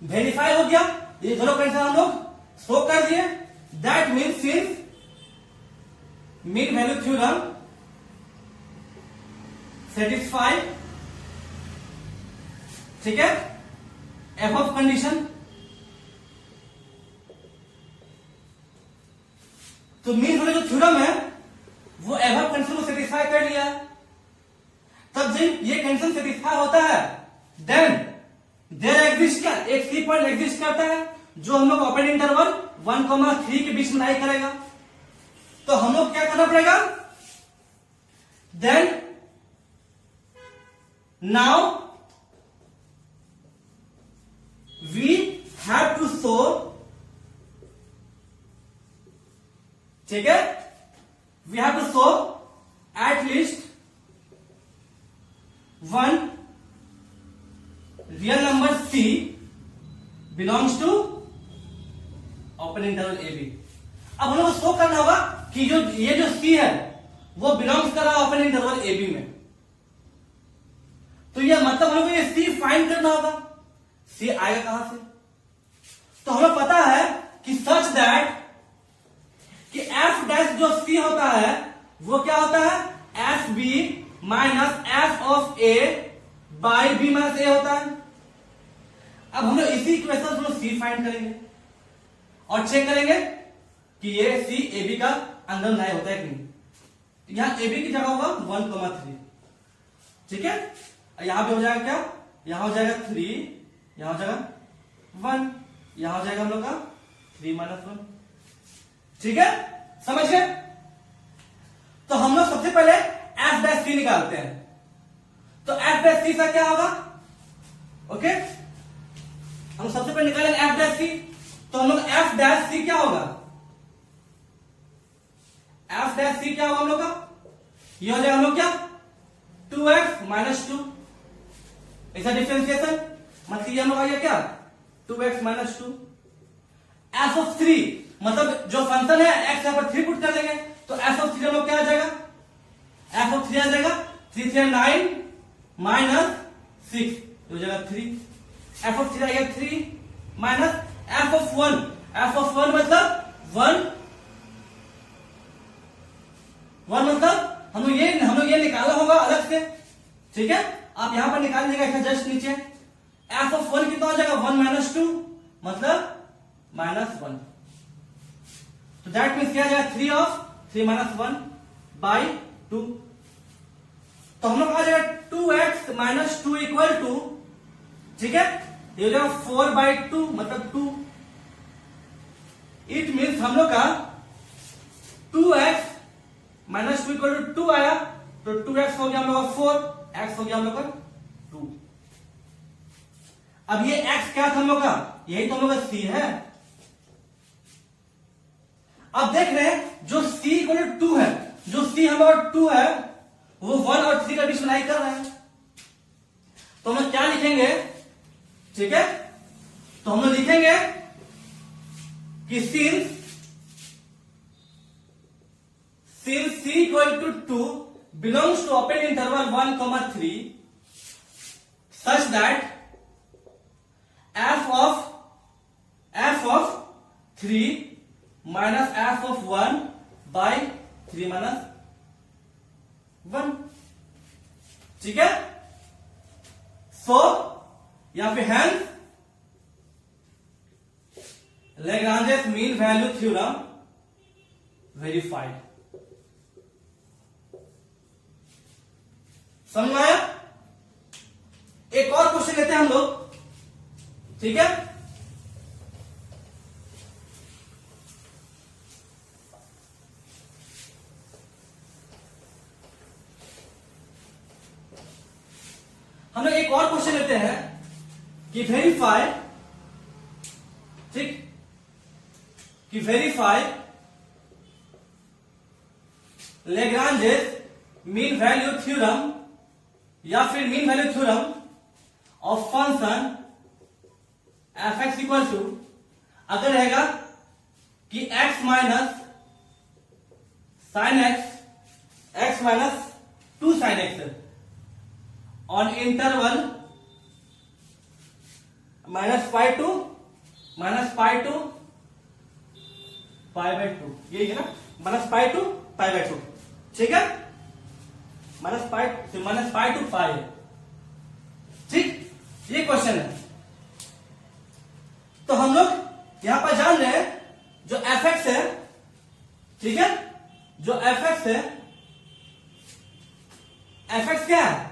वेरीफाई हो गया, ये दोनों कंडीशन हम लोग शो कर दिए, that means since mean value theorem satisfy, ठीक है, एबव कंडीशन। तो मीन वैल्यू जो थ्योरम है वो एबव कंडीशन को सेटिस्फाई कर लिया। तब जब ये कंडीशन सेटिस्फाई होता है देन देयर एग्जिस्ट क्या, एक सी पॉइंट एग्जिस्ट करता है जो हम लोग ओपन इंटरवल 1,3 के बीच में लाई करेगा। तो हम लोग क्या करना पड़ेगा, then now we have to show, ठीक है, we have to show at least one real number C belongs to open interval AB। अब हम लोग को शो करना होगा कि ये जो C है वो बिलोंग्स कर रहा है ओपन इंटरवल AB में। तो ये मतलब हम लोग को ये C फाइंड करना होगा। C आएगा कहां से, तो हमें पता है कि सच दैट कि f डैश जो C होता है वो क्या होता है, FB minus F of A by B minus A होता है। अब हम लोग इसी इक्वेशन से C फाइंड करेंगे और चेक करेंगे कि ये C AB का अंदर लाई होता है कि नहीं। यहां AB की जगह होगा 1,3, ठीक है। यहां पे हो जाएगा क्या, यहां हो जाएगा 3, यहां हो जाएगा 1, यहां हो जाएगा हम लोग का 3 - 1, ठीक है, समझ गए। तो हम लोग सबसे पहले F डैश C निकालते हैं। तो F डैश C का क्या होगा, ओके, हम सबसे पहले निकालेंगे F डैश C। तो हम लोग F डैश C क्या होगा, F डैश C क्या होगा हम लोग का, ये हो जाएगा हम लोग क्या 2x माइनस 2, ऐसा डिफरेंशिएशन, मतलब ये हम लोग आ गया क्या 2x माइनस 2। F ऑफ 3 मतलब जो फंक्शन है x यहां पर 3 पुट कर देंगे तो F ऑफ 3 हम लोग क्या आ जाएगा, F ऑफ 3 आ जाएगा 3 3 9 माइनस 6 हो जाएगा 3। F ऑफ 3 आ गया 3 minus F of 1, F of 1 मतलब 1 मतलब हम लोग ये निकाला होगा अलग से, ठीक है। आप यहां पर निकाल लीजिएगा जस्ट नीचे। F ऑफ 1 कितना हो जाएगा 1 माइनस 2 मतलब -1। तो दैट मीन्स क्या आ जाएगा 3 ऑफ 3 माइनस 1 बाई 2। तो हम लोग आ जाएगा 2x माइनस 2 इक्वल टू, ठीक है, ये हो जाएगा 4/2 मतलब 2। इट मीन्स हम लोग का 2x माइनस 2 इक्वल टू 2 आया तो 2x हो गया हम लोग का 4, x हो गया हम लोग का 2। अब ये x क्या था हम लोग का, यही तो हम लोग का C है। अब देख रहे हैं जो C इक्वल टू 2 है, जो C हम लोग 2 है वो 1 और 3 का बीच में लाई कर रहा है। तो हम लोग क्या लिखेंगे, ठीक है, तो हम लोग लिखेंगे कि since C equal to 2 belongs to open interval 1,3 such that f of 3 minus f of 1 by 3 minus 1, ठीक है। सो यहां पे hence Lagrange's mean value theorem verified. समझ में आया। एक और क्वेश्चन लेते हैं हम लोग, ठीक है। हम लोग एक और क्वेश्चन लेते हैं कि वेरीफाई, ठीक, कि verify Lagrange's mean value theorem या फिर mean value theorem of function F x equal to, अगर रहेगा कि x minus sine x minus 2 sine x on interval -π to π/2, ये है ना, -π to π/2, ठीक है, -π to π, ठीक, ये क्वेश्चन है। तो हम लोग यहां पर जान रहे हैं जो एफ एक्स है, ठीक है, जो एफ एक्स है, एफ एक्स क्या है,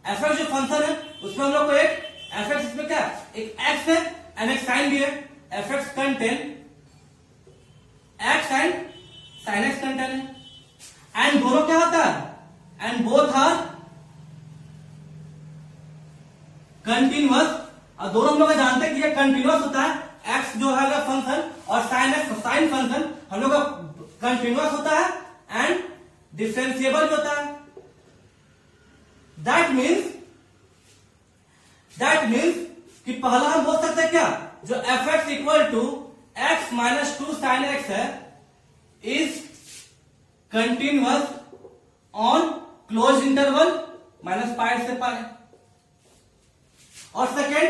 एफ एक्स जो फंक्शन है उसमें हम लोग को एक एफ एक्स, इसमें क्या एक एक्स है एंड एक साइन भी है, F x contain x and sine x contain है, एंड दोनों क्या होता है, एंड बोथ आर कंटिन्यूअस, और दोनों हम लोग जानते हैं कि ये कंटिन्यूअस होता है, एक्स जो है फंक्शन और साइन एक्स साइन फंक्शन हम लोग का कंटिन्यूअस होता है एंड डिफरेंशिएबल भी होता है। दैट मीन्स कि पहला हम बोल सकते हैं क्या, जो F x equal to x minus 2 sine x है is continuous on close interval -π से π, और सेकेंड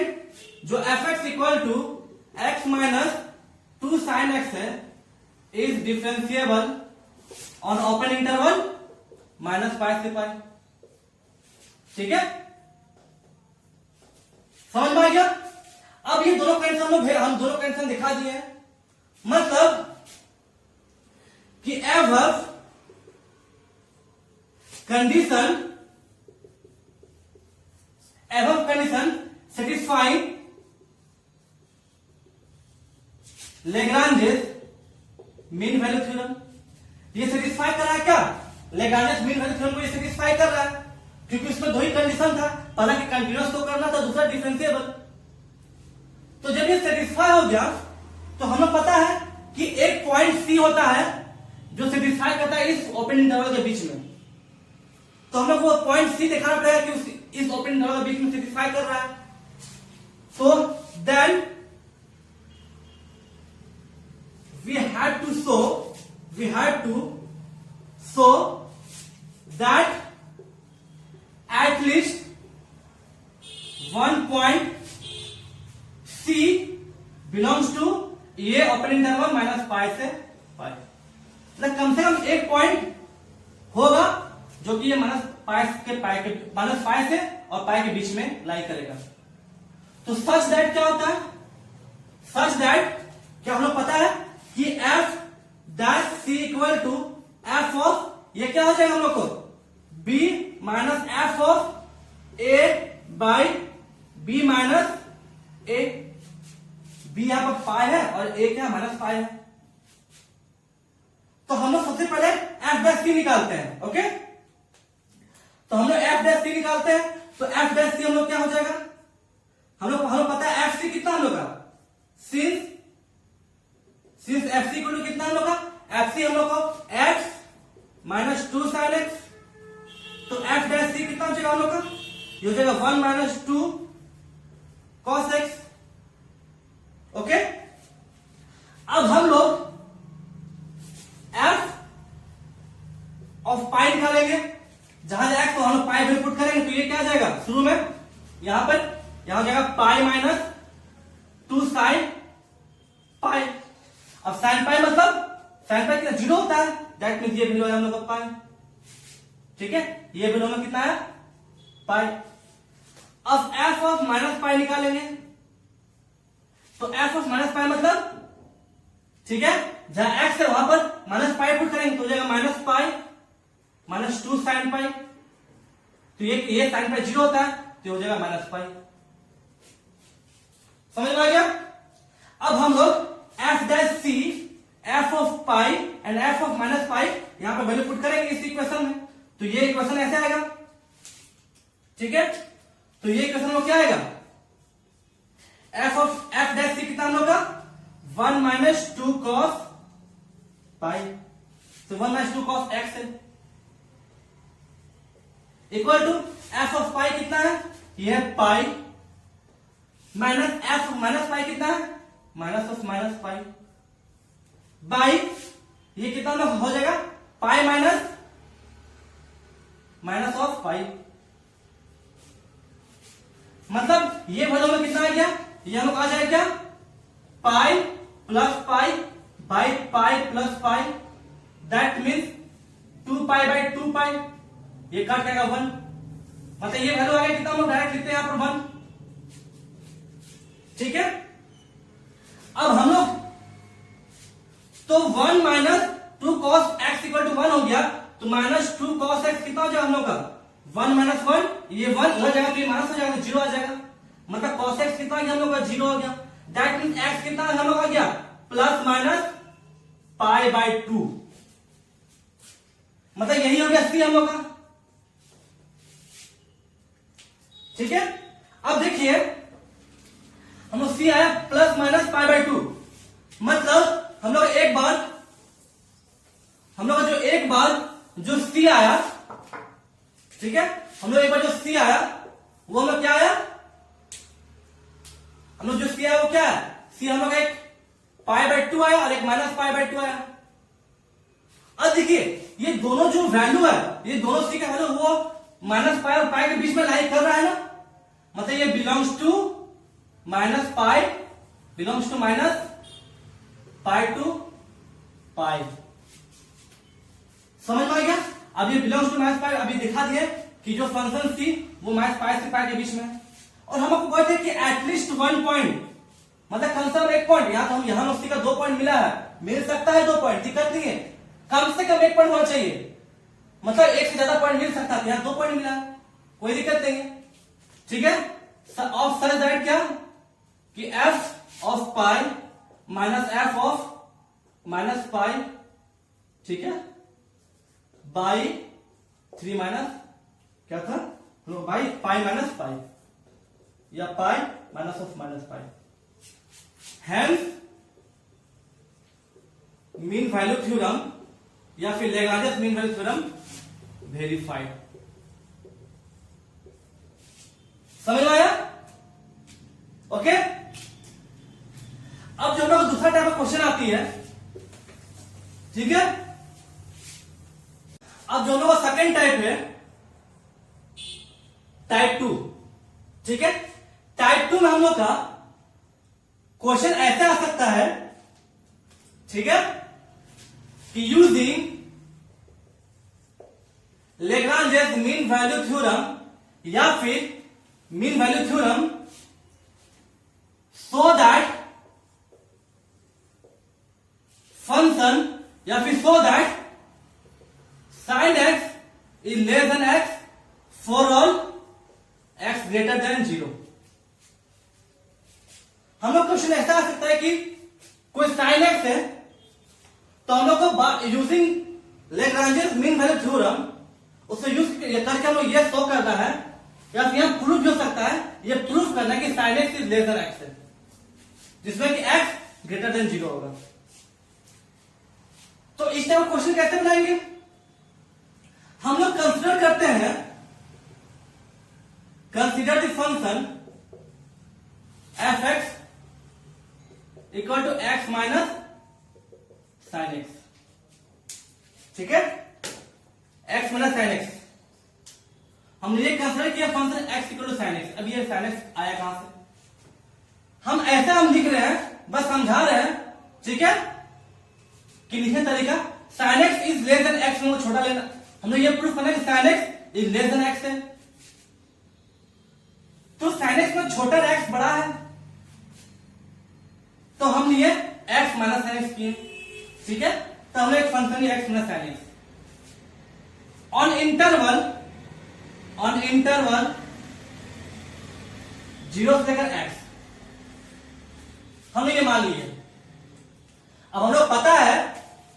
जो F x equal to x minus 2 sine x है is differentiable on open interval -π से π, ठीक है, समझ में आ गया। अब ये दोनों कंडीशन हम दोनों कंडीशन दिखा दिए हैं, मतलब कि एवं condition satisfying Lagrange's mean value theorem, ये सेटिस्फाई कर रहा है क्या, लेग्रांजेस मीन वैल्यू थ्योरम को ये सेटिस्फाई कर रहा है, क्योंकि इसमें दो ही कंडीशन था, पहला कि कंटिन्यूअस तो करना था, दूसरा डिफरेंशिएबल। तो जब ये सेटिस्फाई हो गया तो हमें पता है कि एक पॉइंट सी होता है जो सेटिस्फाई करता है इस ओपन इंटरवल के बीच में, तो हमें वो पॉइंट सी दिखाना पड़ेगा कि इस ओपन इंटरवल के बीच में सेटिस्फाई कर रहा है। तो then we had to show that at least one point C belongs to ये ओपन इंटरवल -π से π, मतलब कम से कम एक पॉइंट होगा जो कि ये -π से और π के बीच में लाई करेगा। तो सच दैट क्या होता है, सच दैट क्या हम लोग पता है कि f dash C equal to F of, ये क्या हो जाएगा हम लोग को, b minus F of a by b minus a, b यहां पर पाई है और ए क्या माइनस पाई है। तो हम लोग सबसे पहले एफ डैश सी निकालते हैं, ओके, तो हम लोग एफ डैश सी निकालते हैं, तो एफ डैश सी हम लोग क्या हो जाएगा, हम लोग पता है एफ सी कितना हम लोग का, since f c equal to कितना हम लोग का, एफ सी हम लोग को एक्स माइनस 2 साइन एक्स, तो एफ डैश सी कितना हो जाएगा हम लोग का, ये हो जाएगा 1 माइनस 2 कॉस एक्स, ओके। अब हम लोग एफ ऑफ पाई निकालेंगे, जहां एक्स को हम लोग पाई वैल्यू पुट करेंगे, तो ये क्या आ जाएगा शुरू में, यहां पर यहां हो जाएगा पाई माइनस 2 साइन पाई। अब साइन पाई मतलब साइन पाई कितना 0 होता है, दैट मीन्स ये वैल्यू है हम लोग का पाई, ठीक है, ये वैल्यू में कितना है पाई। अब एफ ऑफ माइनस पाई निकालेंगे, तो एफ ऑफ माइनस पाई मतलब, ठीक है, जहां एक्स है वहां पर माइनस पाई पुट करेंगे तो हो जाएगा minus pi minus 2 sine pi, तो ये साइन पाई 0 होता है तो हो जाएगा माइनस पाई, समझ में आ गया। अब हम लोग f dash c, f of pi and f of minus pi यहां पर वैल्यू पुट करेंगे इस इक्वेशन में, तो ये इक्वेशन ऐसे आएगा, ठीक है, तो ये इक्वेशन में क्या आएगा, F of F dash c कितना हम लोग का 1 माइनस 2 कॉस पाई, तो 1 माइनस 2 कॉस एक्स है इक्वल टू एफ ऑफ पाई कितना है, ये है pi minus F minus pi कितना है minus of minus pi by ये कितना हो जाएगा पाई माइनस माइनस ऑफ पाई, मतलब ये वैल्यू में कितना आ गया, ये हम लोग आ जाएगा क्या pi plus pi by pi plus pi, that means 2 pi by 2 पाई, ये काट जाएगा 1, मतलब ये वैल्यू आ गया कितना, हम लोग डायरेक्ट लिखते हैं यहां पर 1। ठीक है, अब हम लोग तो 1 minus 2 cos x equal to 1 हो गया, तो माइनस 2 कॉस एक्स कितना हो जाएगा हम लोग का 1 माइनस 1, ये 1 हो जाएगा तो ये माइनस हो जाएगा, 0 आ जाएगा, मतलब कॉस एक्स कितना आ गया हम लोग का 0 हो गया, दैट मीन्स एक्स कितना हम लोग आ गया प्लस माइनस पाई बाई 2, मतलब यही हो गया सी हम लोग का। ठीक है, अब देखिए हम लोग सी आया प्लस माइनस पाई बाई 2, मतलब हम लोग एक बार जो सी आया, ठीक है, हम लोग एक बार जो सी आया वो हम लोग क्या आया, हम लोग जो सी आया वो क्या है, सी हम लोग एक पाई बाई 2 आया और एक माइनस पाई बाई 2 आया। अब देखिए ये दोनों जो वैल्यू है, ये दोनों सी का वैल्यू वो माइनस पाई और पाई के बीच में लाई कर रहा है ना, मतलब ये belongs to minus pi, belongs to minus pi to pi, समझ में आ गया। अब ये बिलोंग्स टू माइनस पाई अभी दिखा दिए कि जो फंक्शन सी वो माइनस पाई से पाई के बीच में है, और हम आपको कहते हैं कि एटलीस्ट 1 पॉइंट, मतलब कम से कम 1 पॉइंट, यहां तो हम यहां सी का 2 पॉइंट मिला है, मिल सकता है 2 पॉइंट, दिक्कत नहीं है, कम से कम 1 पॉइंट होना चाहिए, मतलब 1 से ज्यादा पॉइंट मिल सकता है, यहां 2 पॉइंट मिला है, कोई दिक्कत नहीं है। ठीक है, ऑफ सच दैट क्या कि F of pi minus F of minus पाई, ठीक है, बाई 3 माइनस क्या था बाई पाई माइनस पाई या pi minus of minus pi, hence mean value theorem या फिर Lagrange mean value theorem verified. समझ में आया? ओके, अब जो हम लोग दूसरा टाइप का क्वेश्चन आती है, ठीक है, अब जो हम लोग का सेकेंड टाइप है टाइप 2, ठीक है, टाइप 2 में हम लोग का क्वेश्चन ऐसे आ सकता है, ठीक है, कि using Lagrange mean value theorem या फिर mean value theorem so that function या फिर so that sin x is less than x for all x greater than 0। हम लोग क्वेश्चन ऐसा आ सकता है कि कोई sin x है, तो हम लोग को using Lagrange mean value theorem उससे यूज करके हम लोग ये शो करना है या फिर यह प्रूफ भी हो सकता है, ये प्रूफ करना है कि sin x is less than x है, जिसमें कि x ग्रेटर देन 0 होगा। तो इस टाइप क्वेश्चन कैसे बनाएंगे, हम लोग कंसीडर करते हैं, consider the function F x equal to x minus sine x, ठीक है, एक्स माइनस साइन एक्स, हमने ये कंसीडर किया function x equal to sine x. अब ये साइन एक्स आया कहां से, हम ऐसा हम लिख रहे हैं, बस समझा रहे हैं, ठीक है, कि लिखने तरीका sine x is less than x, हम छोटा लेना, हमने ये प्रूफ करना है कि sin x is less than x है, तो sin x में छोटा x बड़ा है, तो हम लिए x माइनस sin x किए, ठीक है, तो हमने एक फंक्शन लिया x minus sin x on interval 0 से लेकर x, हमने ये मान लिया। अब हम लोग पता है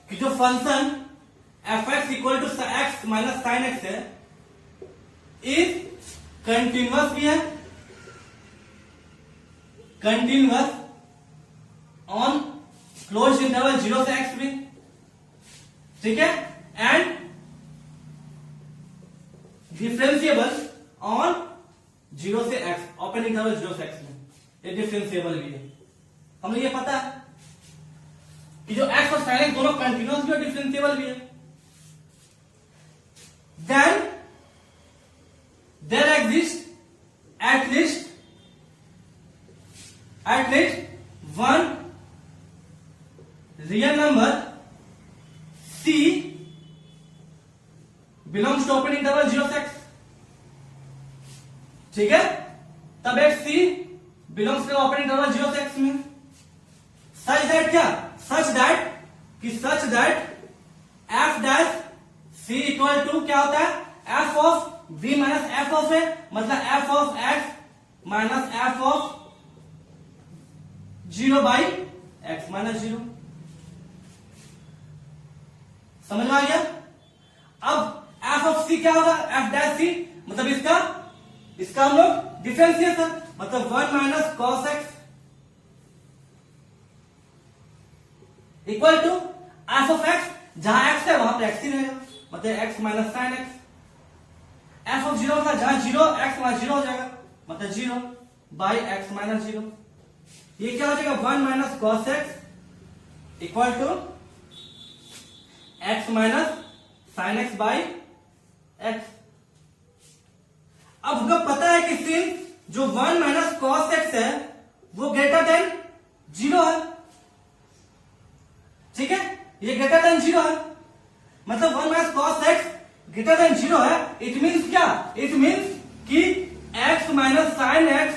कि जो function F x equal to x minus sine x है, इज कंटिन्यूअस भी है कंटिन्यूअस ऑन क्लोज इंटरवल 0 से x में, ठीक है, एंड डिफरेंशिएबल ऑन 0 से x, ओपन इंटरवल 0 से x में, ये डिफरेंशिएबल भी है। हमें ये पता है कि जो x और sin x दोनों कंटिन्यूअस भी और डिफरेंशिएबल भी है। Then there exist at least one real number c belongs to open interval 0 से x, ठीक है, तब एक c belongs to open interval 0 से x में, such that क्या, such that f dash c equal to क्या होता है, f of b minus f of a, मतलब f of x minus f of 0 by x minus 0। समझ में आ गया? अब f of c क्या होगा, f डैश c, मतलब इसका हम लोग डिफरेंशिएशन, मतलब 1 minus cos x equal to f of x, जहां x है वहां पर x ही रहेगा, मतलब x minus sine x, f of 0 का जहां 0 x माइनस 0 हो जाएगा, मतलब 0 बाई x माइनस 0। ये क्या हो जाएगा, 1 minus cos x equal to x minus sine x by x। अब हमको पता है कि सिंस जो 1 माइनस कॉस x है वो ग्रेटर देन 0 है, ठीक है, ये ग्रेटर देन 0 है, मतलब 1 minus cos x greater than 0 है। इट मीन्स क्या, इट मीन्स कि x minus sine x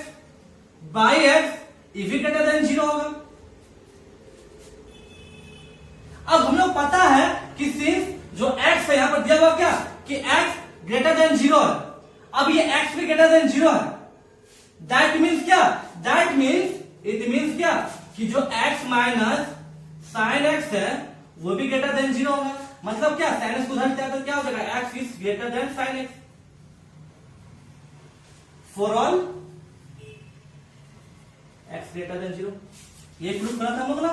by x is greater than 0 होगा। अब हम लोग पता है कि सिंस जो x है यहां पर दिया हुआ क्या कि x ग्रेटर देन 0 है, अब ये x भी ग्रेटर देन 0 है, दैट मीन्स क्या, दैट मीन्स इट मीन्स क्या कि जो x माइनस साइन x है वो भी ग्रेटर देन 0 होगा, मतलब क्या, साइन एक्स को उधर जाए तो क्या हो जाएगा, x is greater then sine x for all x greater than 0। ये प्रूफ करना था हम लोग ना,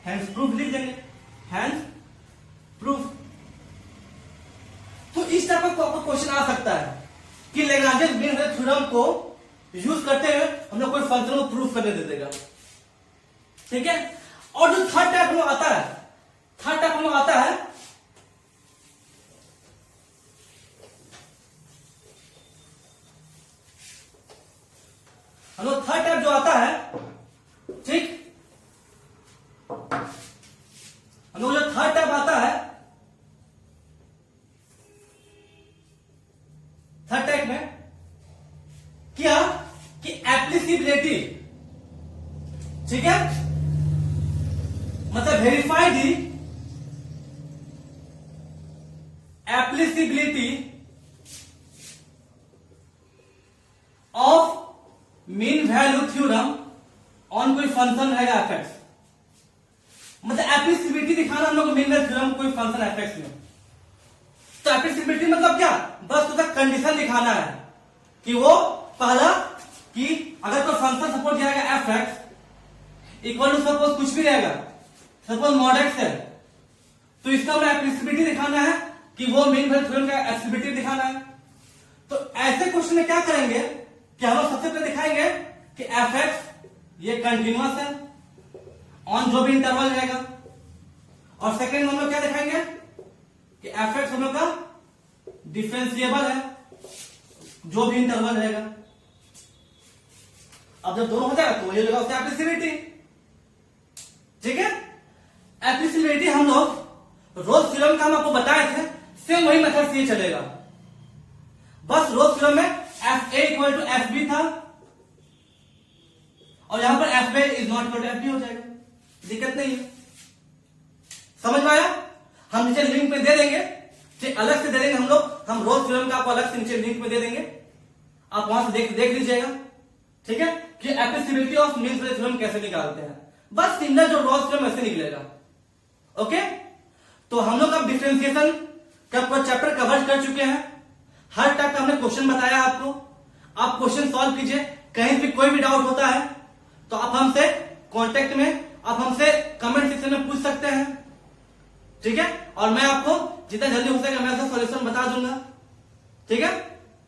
हैंस प्रूफ लिख देंगे, हैंस प्रूफ। तो इस टाइप का क्वेश्चन आ सकता है कि लैग्रांज मीन वैल्यू थ्योरम को यूज करते हुए हम लोग कोई फंक्शन को प्रूफ करने दे देगा, ठीक है। और जो थर्ड टाइप हम लोग आता है, थर्ड टाइप हम लोग आता है हम लोग थर्ड टाइप जो आता है, ठीक, हम लोग जो थर्ड टाइप आता है, थर्ड टाइप में क्या कि एप्लीसिबिलिटी, ठीक है, मतलब verify the applicability of mean value theorem on कोई फंक्शन रहेगा एफ एक्स, मतलब एप्लीसिबिलिटी दिखाना हम लोग मीन वैल्यू थ्योरम कोई फंक्शन एफ एक्स में। तो एप्लीसिबिलिटी मतलब क्या, बस उसका कंडीशन दिखाना है कि वो पहला कि अगर कोई फंक्शन सपोज दिया जाएगा F x equal to suppose कुछ भी रहेगा, सपोज मॉड एक्स है, तो इसका हमें एप्लीसिबिलिटी दिखाना है कि वो मीन वैल्यू थ्योरम का एप्लीसिबिलिटी दिखाना है। तो ऐसे क्वेश्चन में क्या करेंगे कि हम लोग सबसे पहले दिखाएंगे कि एफ एक्स ये कंटिन्यूअस है ऑन जो भी इंटरवल रहेगा, और सेकंड हम लोग क्या दिखाएंगे कि एफ एक्स हम लोग का डिफरेंशिएबल है जो भी इंटरवल रहेगा। अब जब दोनों हो जाएगा तो ये लगा उसका एप्लीसिबिलिटी, ठीक है। एप्लीसिबिलिटी हम लोग रोल्स थ्योरम का हम आपको बताए थे, सेम वही मेथड से ये चलेगा, बस रोल्स थ्योरम में f A equal to F b था और यहां पर f a is not equal to F b हो जाएगा, दिक्कत नहीं है। समझ में आया? हम नीचे लिंक में दे देंगे, ठीक, अलग से दे देंगे हम लोग, हम रोल्स थ्योरम का आपको अलग से नीचे लिंक में दे देंगे, आप वहां से देख लीजिएगा, ठीक है, कि एप्लीसिबिलिटी ऑफ मीन वैल्यू थ्योरम कैसे निकालते हैं। बस सिंगल जो रोल्स थ्योरम ऐसे निकलेगा। ओके, तो हम लोग अब डिफरेंशिएशन का पूरा चैप्टर कवर कर चुके हैं। हर टाइप का हमने क्वेश्चन बताया आपको, आप क्वेश्चन सॉल्व कीजिए, कहीं भी कोई भी डाउट होता है तो आप हमसे कांटेक्ट में, आप हमसे कमेंट सेक्शन में पूछ सकते हैं, ठीक है। और मैं आपको जितना जल्दी हो सके मैं उसका सॉल्यूशन बता दूंगा, ठीक है।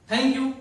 Thank you.